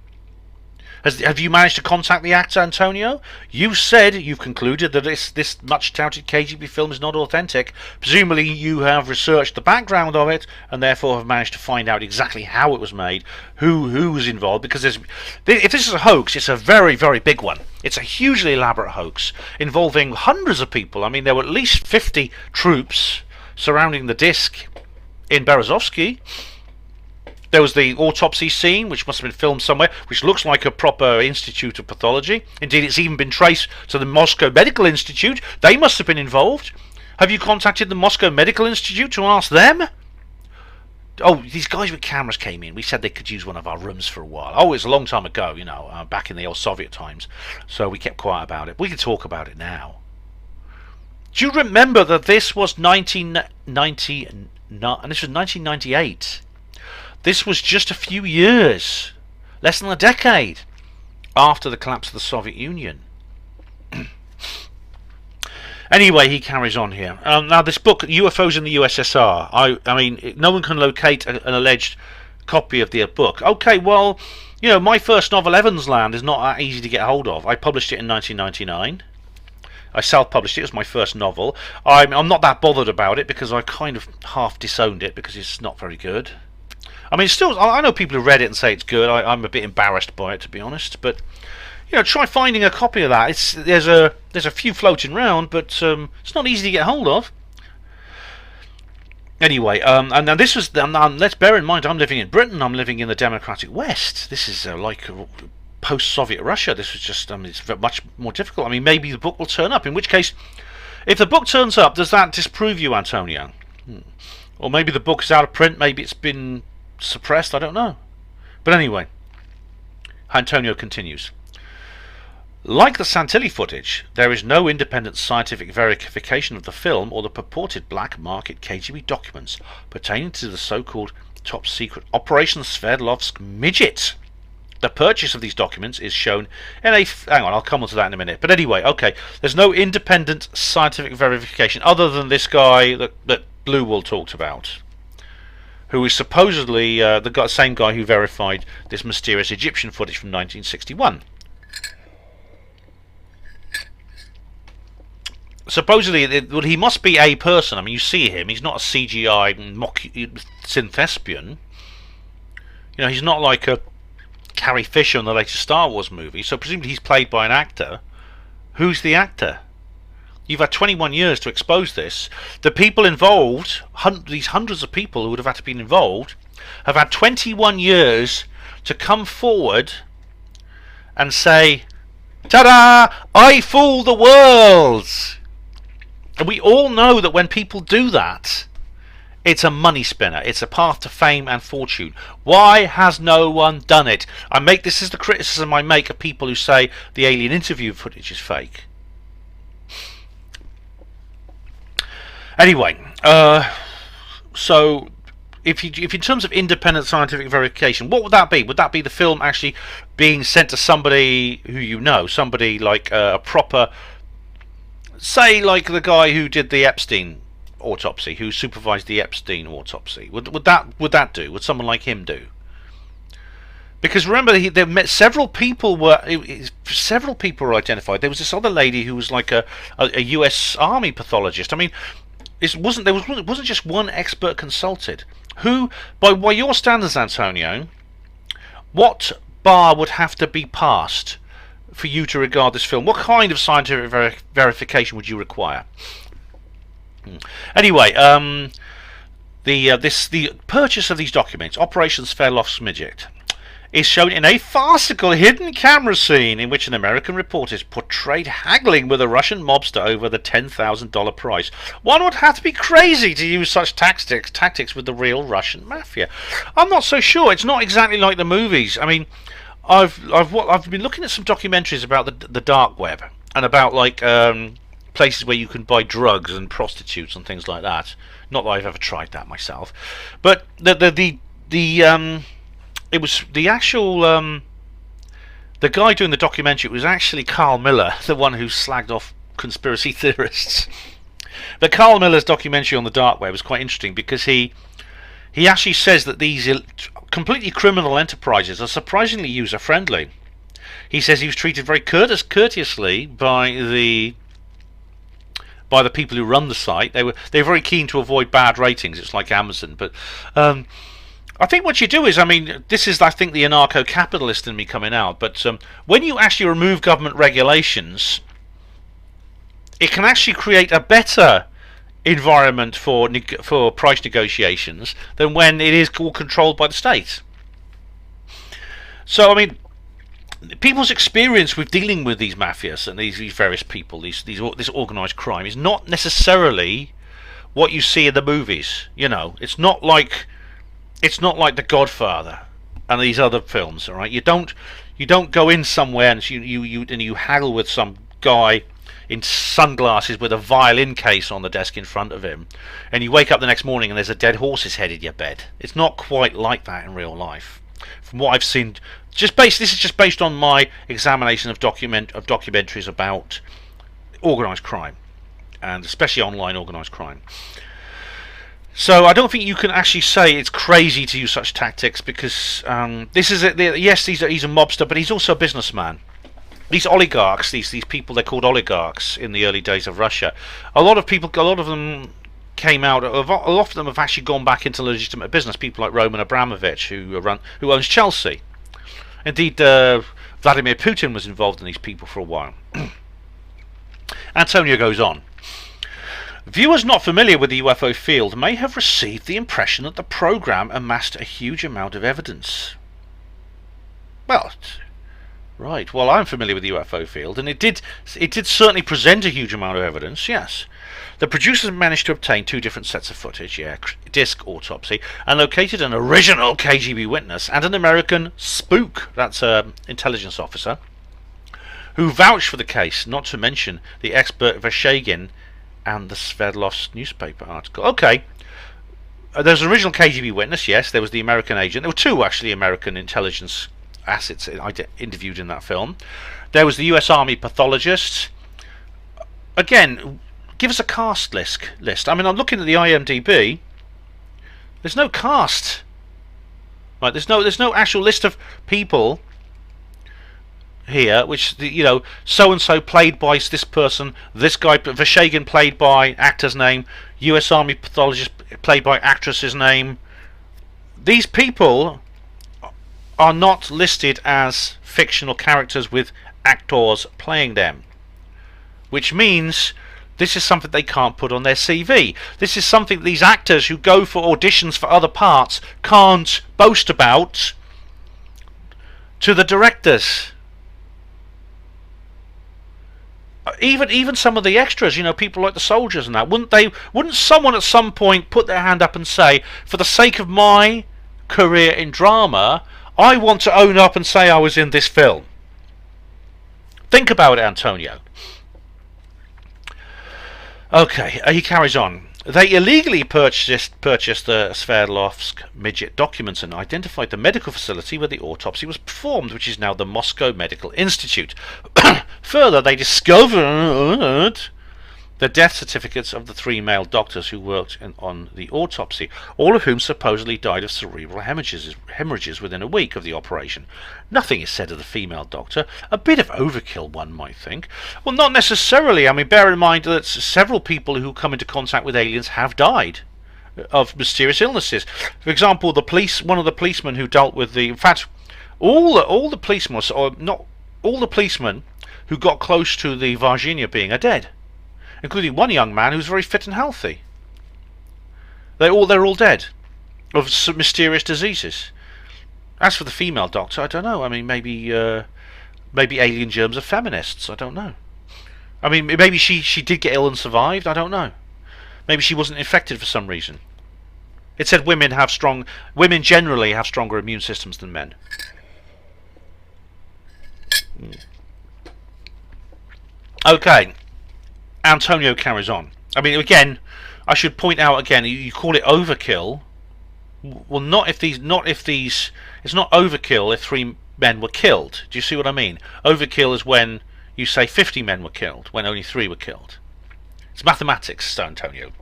Have you managed to contact the actor, Antonio? You said you've concluded that this much-touted KGB film is not authentic. Presumably you have researched the background of it and therefore have managed to find out exactly how it was made, who was involved. Because if this is a hoax, it's a very, very big one. It's a hugely elaborate hoax involving hundreds of people. I mean, there were at least 50 troops surrounding the disc in Berezovsky. There was the autopsy scene, which must have been filmed somewhere, which looks like a proper institute of pathology. Indeed, it's even been traced to the Moscow Medical Institute. They must have been involved. Have you contacted the Moscow Medical Institute to ask them? Oh, these guys with cameras came in. We said they could use one of our rooms for a while. Oh, it's a long time ago, you know, back in the old Soviet times. So we kept quiet about it. We can talk about it now. Do you remember that this was 1990, and this was 1998? This was just a few years, less than a decade, after the collapse of the Soviet Union. Anyway, he carries on here. Now, this book, UFOs in the USSR, I mean, no one can locate an alleged copy of the book. Okay, well, you know, my first novel, Evans Land, is not that easy to get hold of. I published it in 1999. I self-published it. It was my first novel. I'm not that bothered about it because I kind of half disowned it because it's not very good. I mean, still, I know people who read it and say it's good. I'm a bit embarrassed by it, to be honest. But you know, try finding a copy of that. There's a few floating around, but it's not easy to get hold of. Anyway, and now this was. Let's bear in mind, I'm living in Britain. I'm living in the democratic West. This is like post-Soviet Russia. This was just. I mean, it's much more difficult. I mean, maybe the book will turn up. In which case, if the book turns up, does that disprove you, Antonio? Or maybe the book is out of print. Maybe it's been suppressed, I don't know. But anyway, Antonio continues. Like the Santilli footage, there is no independent scientific verification of the film or the purported black market KGB documents pertaining to the so-called top-secret Operation Sverdlovsk Midget The purchase of these documents is shown in a... Hang on, I'll come on to that in a minute. But anyway, okay, there's no independent scientific verification other than this guy that Blue Wool talked about, who is supposedly the same guy who verified this mysterious Egyptian footage from 1961. Supposedly, he must be a person. I mean, you see him. He's not a CGI synthespian. You know, he's not like a Carrie Fisher in the latest Star Wars movie. So presumably he's played by an actor. Who's the actor? You've had 21 years to expose this. The people involved, these hundreds of people who would have had to be involved, have had 21 years to come forward and say, "Ta-da! I fooled the world!" And we all know that when people do that, it's a money spinner. It's a path to fame and fortune. Why has no one done it? This is the criticism I make of people who say the alien interview footage is fake. Anyway, so if in terms of independent scientific verification, what would that be? Would that be the film actually being sent to somebody who you know, somebody like a proper, say, like the guy who did the Epstein autopsy, who supervised the Epstein autopsy? Would that do? Would someone like him do? Because remember, several people were identified. There was this other lady who was like a U.S. Army pathologist. I mean, it wasn't just one expert consulted. Who, by your standards, Antonio, what bar would have to be passed for you to regard this film? What kind of scientific verification would you require? Anyway, the purchase of these documents, Operation Sverlov's Midget, is shown in a farcical hidden camera scene in which an American reporter is portrayed haggling with a Russian mobster over the $10,000 price. One would have to be crazy to use such tactics with the real Russian mafia. I'm not so sure. It's not exactly like the movies. I mean, I've been looking at some documentaries about the dark web and about like places where you can buy drugs and prostitutes and things like that. Not that I've ever tried that myself, but it was the actual the guy doing the documentary. It was actually Carl Miller, the one who slagged off conspiracy theorists. But Carl Miller's documentary on the dark web was quite interesting because he actually says that these completely criminal enterprises are surprisingly user friendly. He says he was treated very courteously by the people who run the site. They were very keen to avoid bad ratings. It's like Amazon, but I think what you do is, I mean, this is, I think, the anarcho-capitalist in me coming out, but when you actually remove government regulations, it can actually create a better environment for price negotiations than when it is all controlled by the state. So, I mean, people's experience with dealing with these mafias and these various people, this organised crime, is not necessarily what you see in the movies. You know, it's not like The Godfather and these other films. All right, you don't go in somewhere and you haggle with some guy in sunglasses with a violin case on the desk in front of him, and you wake up the next morning and there's a dead horse's head in your bed. It's not quite like that in real life, from what I've seen. This is just based on my examination of documentaries about organised crime, and especially online organised crime. So I don't think you can actually say it's crazy to use such tactics, because this is yes, he's a mobster, but he's also a businessman. These oligarchs, these people, they're called oligarchs in the early days of Russia. A lot of them came out. A lot of them have actually gone back into legitimate business. People like Roman Abramovich, who owns Chelsea. Indeed, Vladimir Putin was involved in these people for a while. Antonio goes on. Viewers not familiar with the UFO field may have received the impression that the program amassed a huge amount of evidence. Well, right. Well, I'm familiar with the UFO field, and it did certainly present a huge amount of evidence. Yes, the producers managed to obtain 2 different sets of footage, disc autopsy, and located an original KGB witness and an American spook, that's an intelligence officer, who vouched for the case. Not to mention the expert Vershagin and the Sverdlovsk newspaper article. Okay, there's an original KGB witness. Yes, there was the American agent. There were 2 actually American intelligence assets interviewed in that film. There was the US Army pathologist. Again, give us a cast list. I mean, I'm looking at the IMDb. There's no cast. Right, there's no actual list of people here, which, so and so played by this person, this guy Vershagen played by actor's name, US Army pathologist played by actress's name. These people are not listed as fictional characters with actors playing them, which means this is something they can't put on their CV. This is something these actors who go for auditions for other parts can't boast about to the directors. Even some of the extras, people like the soldiers and that, wouldn't someone at some point put their hand up and say, for the sake of my career in drama, I want to own up and say I was in this film? Think about it, Antonio. Okay, he carries on. They illegally purchased the Sverdlovsk midget documents and identified the medical facility where the autopsy was performed, which is now the Moscow Medical Institute. Further, they discovered the death certificates of the 3 male doctors who worked on the autopsy, all of whom supposedly died of cerebral hemorrhages within a week of the operation. Nothing is said of the female doctor. A bit of overkill, one might think. Well, not necessarily. I mean, bear in mind that several people who come into contact with aliens have died of mysterious illnesses. For example, one of the policemen who dealt with in fact, all the policemen, or not all the policemen who got close to the Virginia being are dead, including one young man who's very fit and healthy. They're all dead of some mysterious diseases. As for the female doctor, I don't know. I mean, maybe alien germs are feminists. I don't know. I mean, maybe she did get ill and survived. I don't know. Maybe she wasn't infected for some reason. It said women generally have stronger immune systems than men. Okay. Antonio carries on. I mean, again, I should point out again, you call it overkill. Well, it's not overkill if 3 men were killed. Do you see what I mean? Overkill is when you say 50 men were killed, when only 3 were killed. It's mathematics, Antonio.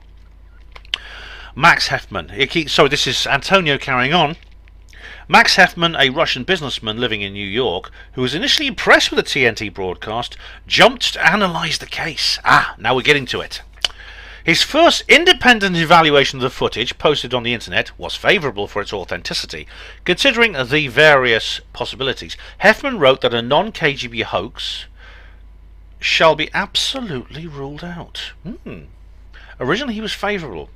Max Heffman. So this is Antonio carrying on. Max Heffman, a Russian businessman living in New York, who was initially impressed with the TNT broadcast, jumped to analyse the case. Now we're getting to it. His first independent evaluation of the footage posted on the internet was favourable for its authenticity, considering the various possibilities. Heffman wrote that a non-KGB hoax shall be absolutely ruled out. Originally he was favourable.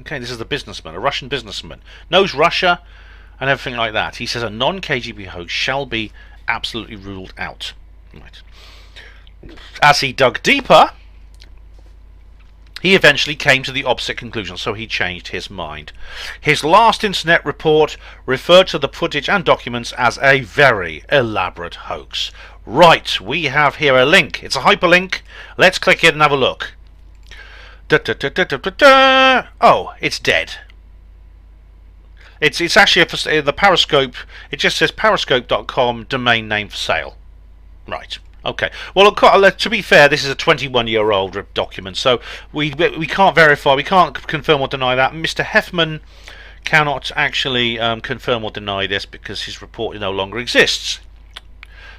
Okay, this is the businessman, a Russian businessman. Knows Russia and everything like that. He says a non-KGB hoax shall be absolutely ruled out. Right. As he dug deeper, he eventually came to the opposite conclusion, so he changed his mind. His last internet report referred to the footage and documents as a very elaborate hoax. Right, we have here a link. It's a hyperlink. Let's click it and have a look. Oh, it's dead. It's actually the Periscope. It just says periscope.com domain name for sale. Right. Okay. Well, to be fair, this is a 21-year-old document, so we can't verify, we can't confirm or deny that. Mr. Heffman cannot actually confirm or deny this because his report no longer exists.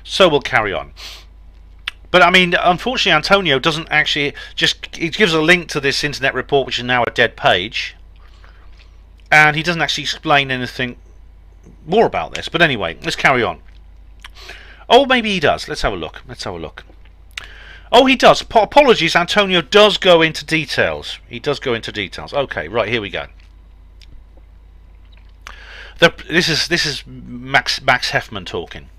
So we'll carry on. But I mean, unfortunately, Antonio doesn't actually he gives a link to this internet report, which is now a dead page, and he doesn't actually explain anything more about this. But anyway, let's carry on. Oh, maybe he does. Let's have a look. Oh, he does. Apologies, Antonio does go into details. Okay, right, here we go. This is Max Heffman talking.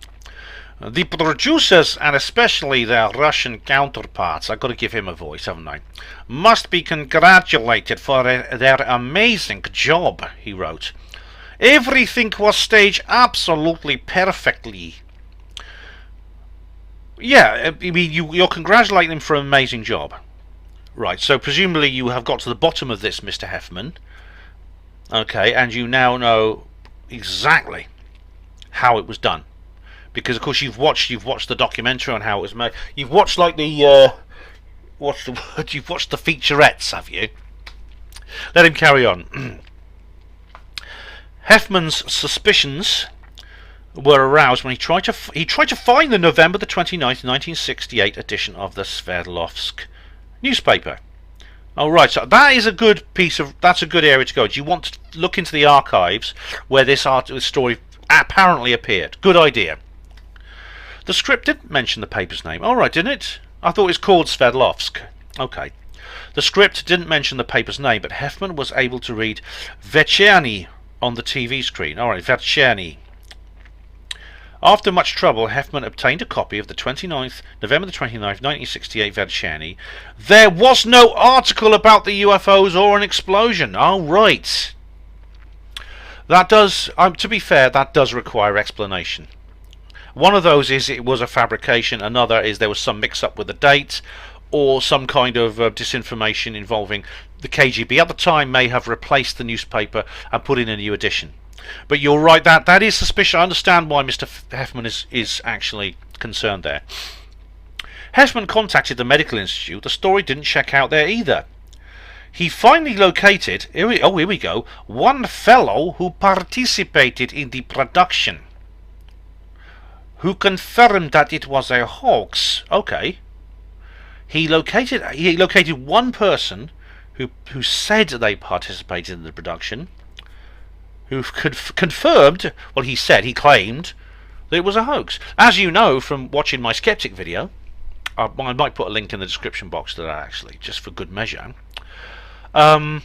The producers, and especially their Russian counterparts, I've got to give him a voice, haven't I, must be congratulated for their amazing job, he wrote. Everything was staged absolutely perfectly. Yeah, I mean, you're congratulating them for an amazing job. Right, so presumably you have got to the bottom of this, Mr. Heffman. Okay, and you now know exactly how it was done. because of course you've watched the documentary on how it was made. You've watched like the what's the word? You've watched the featurettes, have you? Let him carry on. Heffman's suspicions were aroused when he tried to find the November the 29th, 1968 edition of the Sverdlovsk newspaper. Oh right, so that is a good that's a good area to go. Do you want to look into the archives where this story apparently appeared? Good idea. The script didn't mention the paper's name. All right, didn't it? I thought it was called Sverdlovsk. Okay. The script didn't mention the paper's name, but Heffman was able to read Vecherny on the TV screen. All right, Vecherny. After much trouble, Heffman obtained a copy of the November the 29th, 1968 Vecherny. There was no article about the UFOs or an explosion. Oh, right. That does, to be fair, that does require explanation. One of those is it was a fabrication. Another is there was some mix-up with the date, or some kind of disinformation involving the KGB at the time may have replaced the newspaper and put in a new edition. But you're right, that is suspicious. I understand why Mr. Heffman is actually concerned there. Heffman contacted the medical institute. The story didn't check out there either. He finally located, here we go, one fellow who participated in the production, who confirmed that it was a hoax. Okay. He located one person who said they participated in the production, who confirmed, well, he claimed that it was a hoax. As you know from watching my Skeptic video, I might put a link in the description box to that actually, just for good measure. A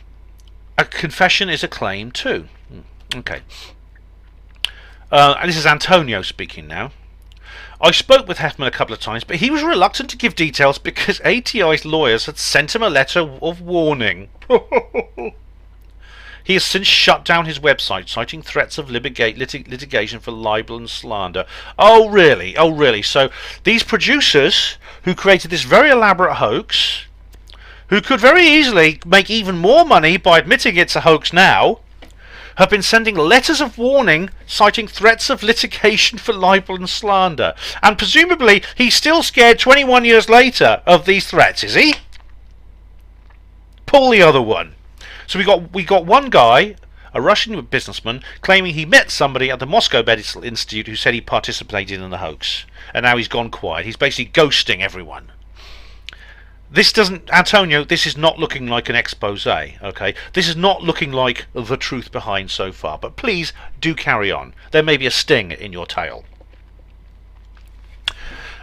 confession is a claim too. Okay. This is Antonio speaking now. I spoke with Heffman a couple of times, but he was reluctant to give details because ATI's lawyers had sent him a letter of warning. He has since shut down his website, citing threats of litigation for libel and slander. Oh, really? Oh, really? So these producers who created this very elaborate hoax, who could very easily make even more money by admitting it's a hoax now, have been sending letters of warning citing threats of litigation for libel and slander. And presumably he's still scared 21 years later of these threats, is he? Pull the other one. So we got one guy, a Russian businessman, claiming he met somebody at the Moscow Medical Institute who said he participated in the hoax. And now he's gone quiet. He's basically ghosting everyone. This doesn't, Antonio, this is not looking like an expose, okay? This is not looking like the truth behind so far, but please do carry on. There may be a sting in your tale.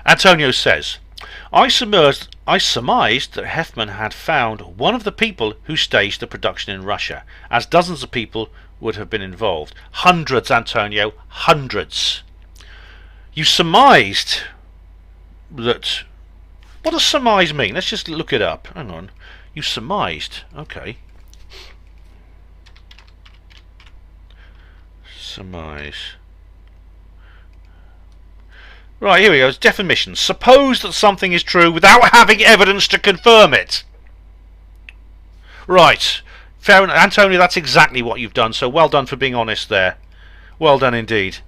Antonio says, I surmised that Heffman had found one of the people who staged the production in Russia, as dozens of people would have been involved. Hundreds, Antonio, hundreds. You surmised that... What does surmise mean? Let's just look it up. Hang on. You surmised. Okay. Surmise. Right, here we go. It's definition. Suppose that something is true without having evidence to confirm it. Right. Fair enough. Antonio, that's exactly what you've done. So well done for being honest there. Well done indeed.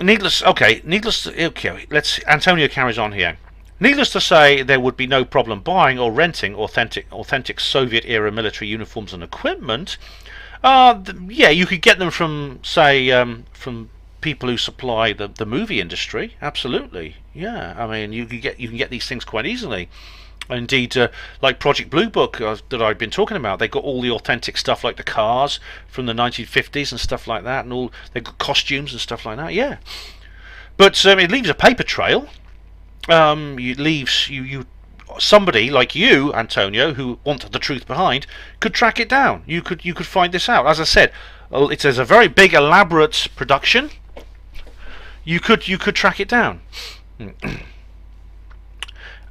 Okay, Antonio carries on here. Needless to say, there would be no problem buying or renting authentic Soviet-era military uniforms and equipment. Yeah, you could get them from, say, from people who supply the movie industry. Absolutely, yeah. I mean, you can get these things quite easily. Indeed, like Project Blue Book that I've been talking about, they got all the authentic stuff, like the cars from the 1950s and stuff like that, and all they got costumes and stuff like that. Yeah, but it leaves a paper trail. Somebody like you, Antonio, who want the truth behind, could track it down. You could find this out. As I said, it is a very big, elaborate production. You could track it down.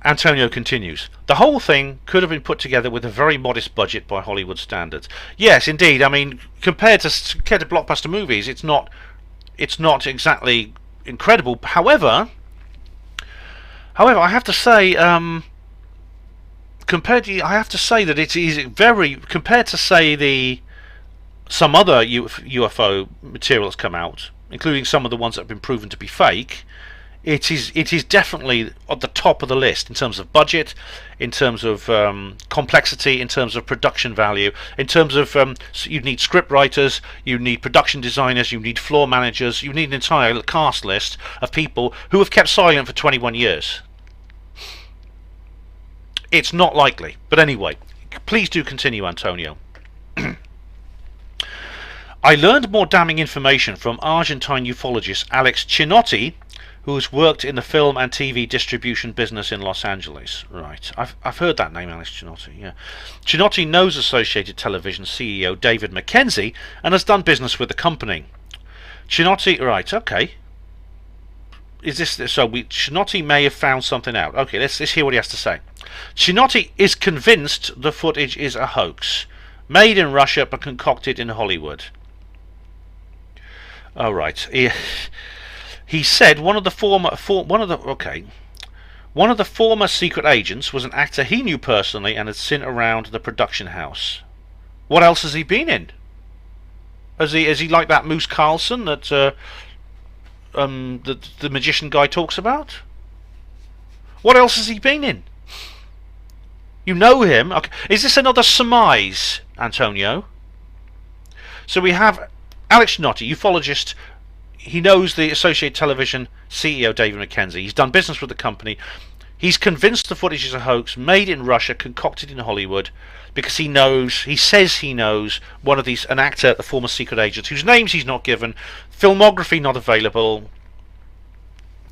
Antonio continues. The whole thing could have been put together with a very modest budget by Hollywood standards. Yes, indeed. I mean, compared to blockbuster movies, it's not exactly incredible. However, I have to say, I have to say that it is very, compared to say some other UFO material that's come out including some of the ones that have been proven to be fake, it is definitely at the top of the list in terms of budget, in terms of complexity, in terms of production value, in terms of you need script writers, you need production designers, you need floor managers, you need an entire cast list of people who have kept silent for 21 years. It's not likely, but anyway, please do continue, Antonio. I learned more damning information from Argentine ufologist Alex Chinotti, who has worked in the film and TV distribution business in Los Angeles. Right, I've heard that name, Alex Chinotti. Yeah, Chinotti knows Associated Television CEO David Mackenzie and has done business with the company. Chinotti, right? Okay. Is this so? Chinotti may have found something out. Okay, let's hear what he has to say. Chinotti is convinced the footage is a hoax, made in Russia but concocted in Hollywood. All right. He said one of the former secret agents was an actor he knew personally and had seen around the production house. What else has he been in? Is he like that Moose Carlson that the magician guy talks about? What else has he been in? You know him. Okay. Is this another surmise, Antonio? So we have Alex Chinotti, ufologist. He knows the Associated Television CEO David Mackenzie. He's done business with the company. He's convinced the footage is a hoax, made in Russia, concocted in Hollywood, because he says he knows an actor, the former secret agent, whose names he's not given, filmography not available.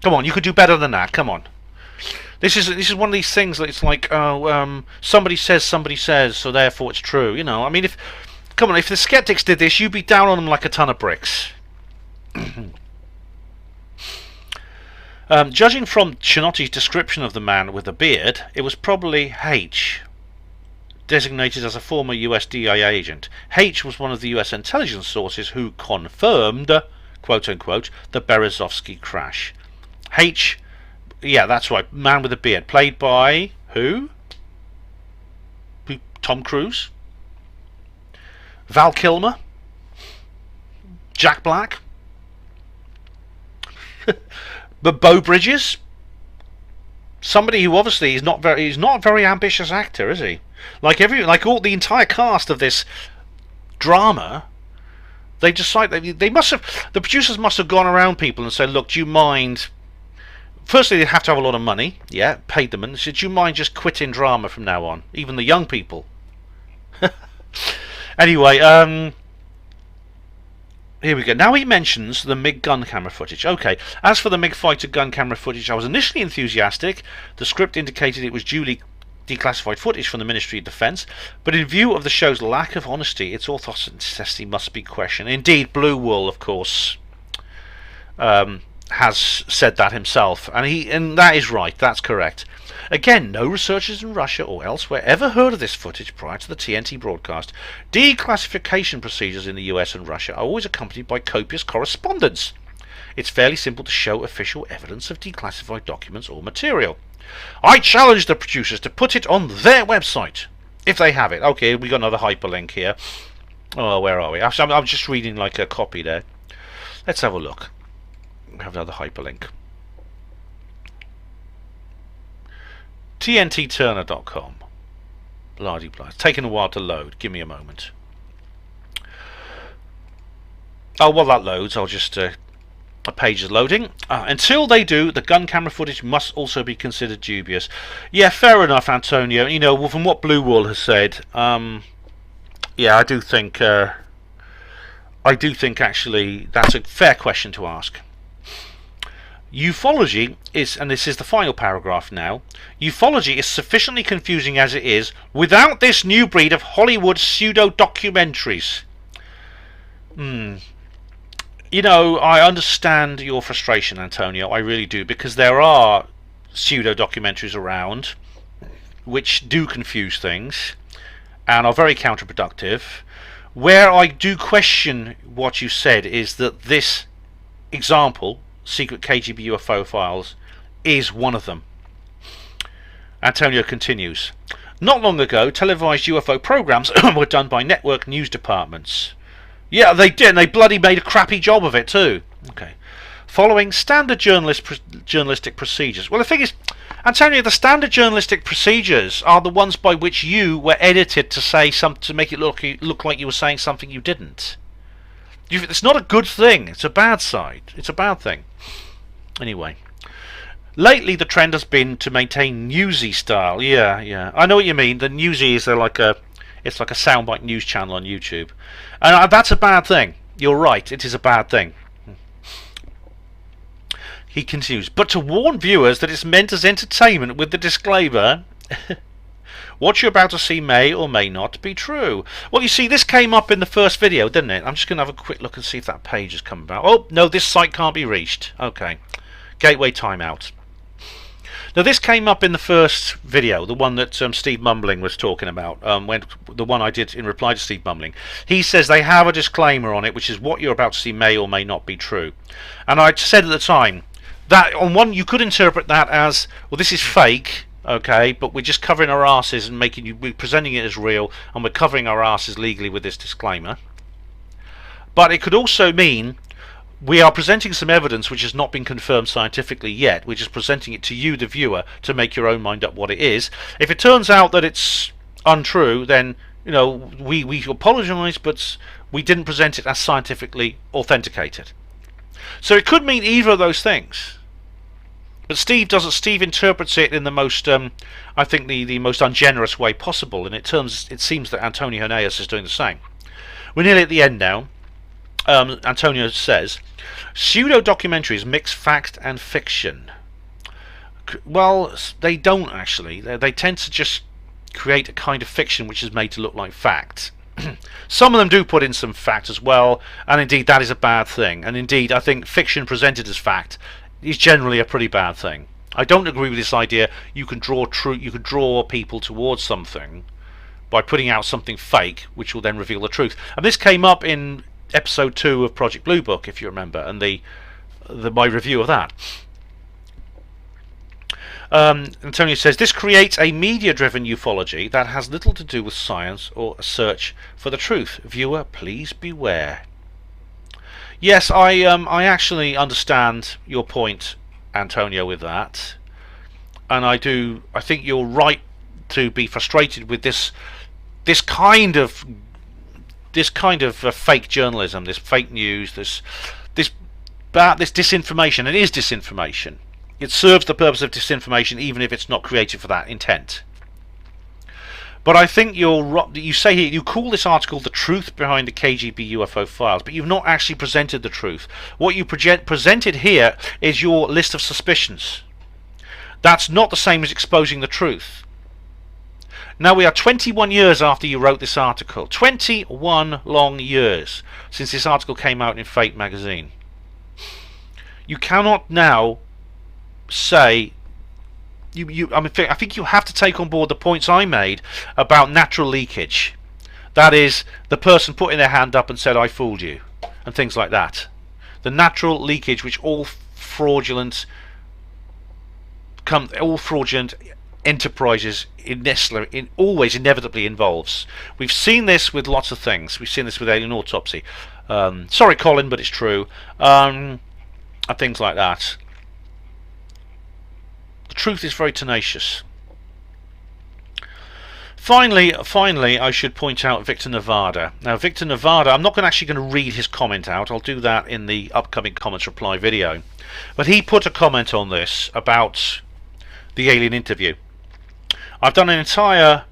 Come on, you could do better than that. Come on. This is one of these things that it's like, somebody says, so therefore it's true. You know, I mean, if the skeptics did this, you'd be down on them like a ton of bricks. Judging from Chinotti's description of the man with the beard, it was probably H, designated as a former US DIA agent. H was one of the US intelligence sources who confirmed, quote-unquote, the Berezovsky crash. H, yeah, that's right, man with a beard, played by who? Tom Cruise? Val Kilmer? Jack Black? But Beau Bridges, somebody who obviously is not a very ambitious actor, is he? The entire cast of this drama, they decide the producers must have gone around people and said, look, do you mind? Firstly, they have to have a lot of money, yeah, paid them, and they said, do you mind just quitting drama from now on? Even the young people. Anyway, here we go. Now he mentions the MiG gun camera footage. Okay, as for the MiG fighter gun camera footage, I was initially enthusiastic. The script indicated it was duly declassified footage from the Ministry of Defence, but in view of the show's lack of honesty, its authenticity must be questioned. Indeed, Blue Wool, of course, has said that himself, and that is right. That's correct. Again, no researchers in Russia or elsewhere ever heard of this footage prior to the TNT broadcast. Declassification procedures in the US and Russia are always accompanied by copious correspondence. It's fairly simple to show official evidence of declassified documents or material. I challenge the producers to put it on their website, if they have it. Okay, we got another hyperlink here. Oh, where are we? I'm just reading like a copy there. Let's have a look. We have another hyperlink. TNTturner.com. Bloody blah. It's taken a while to load. Give me a moment. Oh, while that loads, I'll just... a page is loading. Until they do, the gun camera footage must also be considered dubious. Yeah, fair enough, Antonio. You know, from what Blue Wall has said, yeah, I do think actually that's a fair question to ask. Ufology is, and this is the final paragraph now, ufology is sufficiently confusing as it is without this new breed of Hollywood pseudo-documentaries. You know, I understand your frustration, Antonio, I really do, because there are pseudo-documentaries around which do confuse things and are very counterproductive. Where I do question what you said is that this example, Secret KGB UFO Files, is one of them. Antonio continues. Not long ago, televised UFO programs were done by network news departments. Yeah, they did, and they bloody made a crappy job of it too. Okay. Following standard journalistic procedures. Well, the thing is, Antonio, the standard journalistic procedures are the ones by which you were edited to say to make it look like you were saying something you didn't. It's not a good thing. It's a bad side. It's a bad thing. Anyway. Lately, the trend has been to maintain newsy style. Yeah. I know what you mean. The newsy is it's like a soundbite news channel on YouTube, and that's a bad thing. You're right. It is a bad thing. He continues, but to warn viewers that it's meant as entertainment with the disclaimer, what you're about to see may or may not be true. Well, you see, this came up in the first video, didn't it? I'm just going to have a quick look and see if that page has come about. Oh, no, this site can't be reached. Okay. Gateway timeout. Now, this came up in the first video, the one that Steve Mumbling was talking about, the one I did in reply to Steve Mumbling. He says they have a disclaimer on it, which is what you're about to see may or may not be true. And I said at the time that, on one, you could interpret that as, well, this is fake, okay, but we're just covering our asses and we're presenting it as real, and we're covering our asses legally with this disclaimer. But it could also mean we are presenting some evidence which has not been confirmed scientifically yet. We're just presenting it to you, the viewer, to make your own mind up what it is. If it turns out that it's untrue, then we apologise, but we didn't present it as scientifically authenticated. So it could mean either of those things. But Steve doesn't. Steve interprets it in the most, I think, the most ungenerous way possible, and it seems that Antonio Huneeus is doing the same. We're nearly at the end now. Antonio says, pseudo-documentaries mix fact and fiction. Well, they don't actually. They tend to just create a kind of fiction which is made to look like fact. Some of them do put in some fact as well, and indeed that is a bad thing. And indeed, I think fiction presented as fact is generally a pretty bad thing. I don't agree with this idea you can draw people towards something by putting out something fake, which will then reveal the truth. And this came up in episode 2 of Project Blue Book, if you remember, and my review of that. Antonio says, this creates a media-driven ufology that has little to do with science or a search for the truth. Viewer, please beware. Yes, I actually understand your point, Antonio, with that, and I think you're right to be frustrated with this kind of fake journalism, this fake news, this disinformation. It is disinformation. It serves the purpose of disinformation, even if it's not created for that intent. But I think you say here, you call this article "The Truth Behind the KGB UFO Files," but you've not actually presented the truth. What you presented here is your list of suspicions. That's not the same as exposing the truth. Now we are 21 years after you wrote this article. 21 long years since this article came out in Fate magazine. You cannot now say I think you have to take on board the points I made about natural leakage. That is, the person putting their hand up and said, "I fooled you," and things like that. The natural leakage which all fraudulent enterprises always inevitably involves. We've seen this with lots of things. We've seen this with alien autopsy. Sorry, Colin, but it's true. And things like that. The truth is very tenacious. Finally, I should point out Victor Nevada. Now, Victor Nevada, I'm not actually going to read his comment out. I'll do that in the upcoming comments reply video. But he put a comment on this about the alien interview. I've done an entire...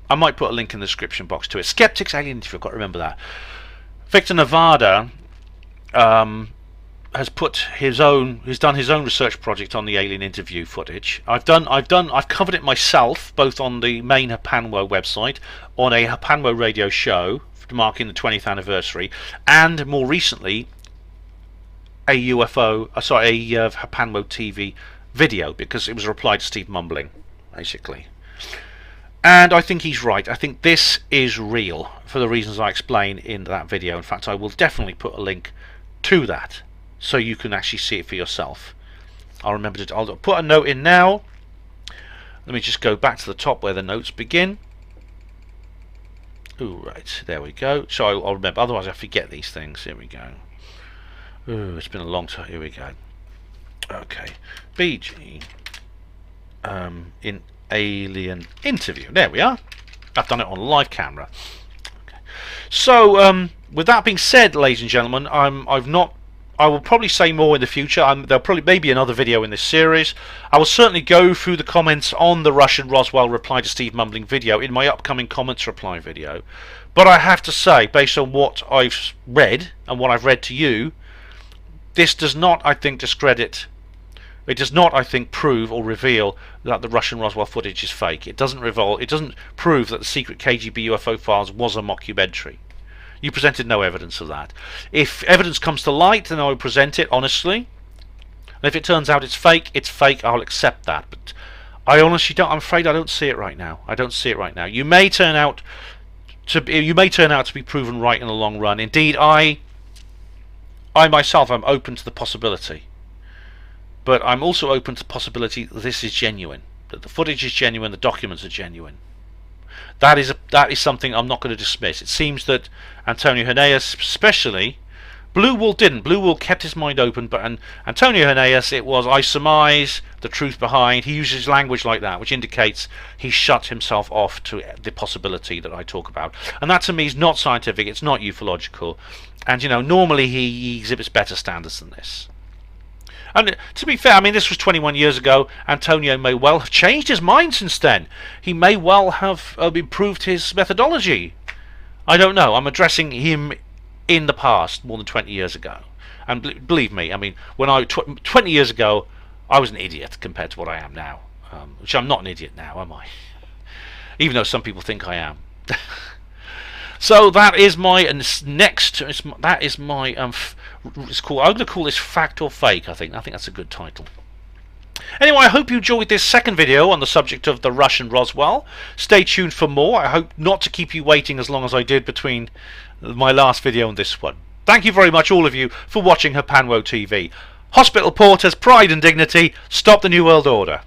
I might put a link in the description box to it. Skeptics Alien Interview, I've got to remember that. Victor Nevada has done his own research project on the alien interview footage. I've covered it myself, both on the main Hapanwo website, on a Hapanwo radio show marking the 20th anniversary, and more recently a Hapanwo TV video, because it was a reply to Steve Mumbling, basically. And I think he's right. I think this is real for the reasons I explain in that video. In fact, I will definitely put a link to that so you can actually see it for yourself. I'll put a note in now. Let me just go back to the top where the notes begin. Ooh, right, there we go. So I'll remember, otherwise I forget these things. Here we go. Ooh, it's been a long time. Here we go. Okay, BG in alien interview. There we are. I've done it on live camera. Okay. So, with that being said, ladies and gentlemen, I will probably say more in the future. There'll probably maybe another video in this series. I will certainly go through the comments on the Russian Roswell reply to Steve Mumbling video in my upcoming comments reply video. But I have to say, based on what I've read and what I've read to you, this does not, I think, discredit. It does not, I think, prove or reveal that the Russian Roswell footage is fake. It doesn't prove that the secret KGB UFO Files was a mockumentary. You presented no evidence of that. If evidence comes to light, then I will present it honestly. And if it turns out it's fake, I'll accept that. But I honestly don't. I'm afraid I don't see it right now. I don't see it right now. You may turn out to be proven right in the long run. Indeed, I myself am open to the possibility. But I'm also open to the possibility that this is genuine. That the footage is genuine, the documents are genuine. That is something I'm not going to dismiss. It seems that Antonio Huneeus, especially, Blue Wall kept his mind open, but Antonio Huneeus, it was, I surmise, the truth behind. He uses language like that, which indicates he shut himself off to the possibility that I talk about. And that to me is not scientific, it's not ufological. And, normally he exhibits better standards than this. And to be fair, I mean, this was 21 years ago. Antonio may well have changed his mind since then. He may well have improved his methodology. I don't know. I'm addressing him in the past, more than 20 years ago. And believe me, I mean, when 20 years ago, I was an idiot compared to what I am now. Which I'm not an idiot now, am I? Even though some people think I am. So that is my next. That is my it's called. I'm going to call this fact or fake. I think that's a good title. Anyway, I hope you enjoyed this second video on the subject of the Russian Roswell. Stay tuned for more. I hope not to keep you waiting as long as I did between my last video and this one. Thank you very much, all of you, for watching Hapanwo TV. Hospital Porters, Pride and Dignity. Stop the New World Order.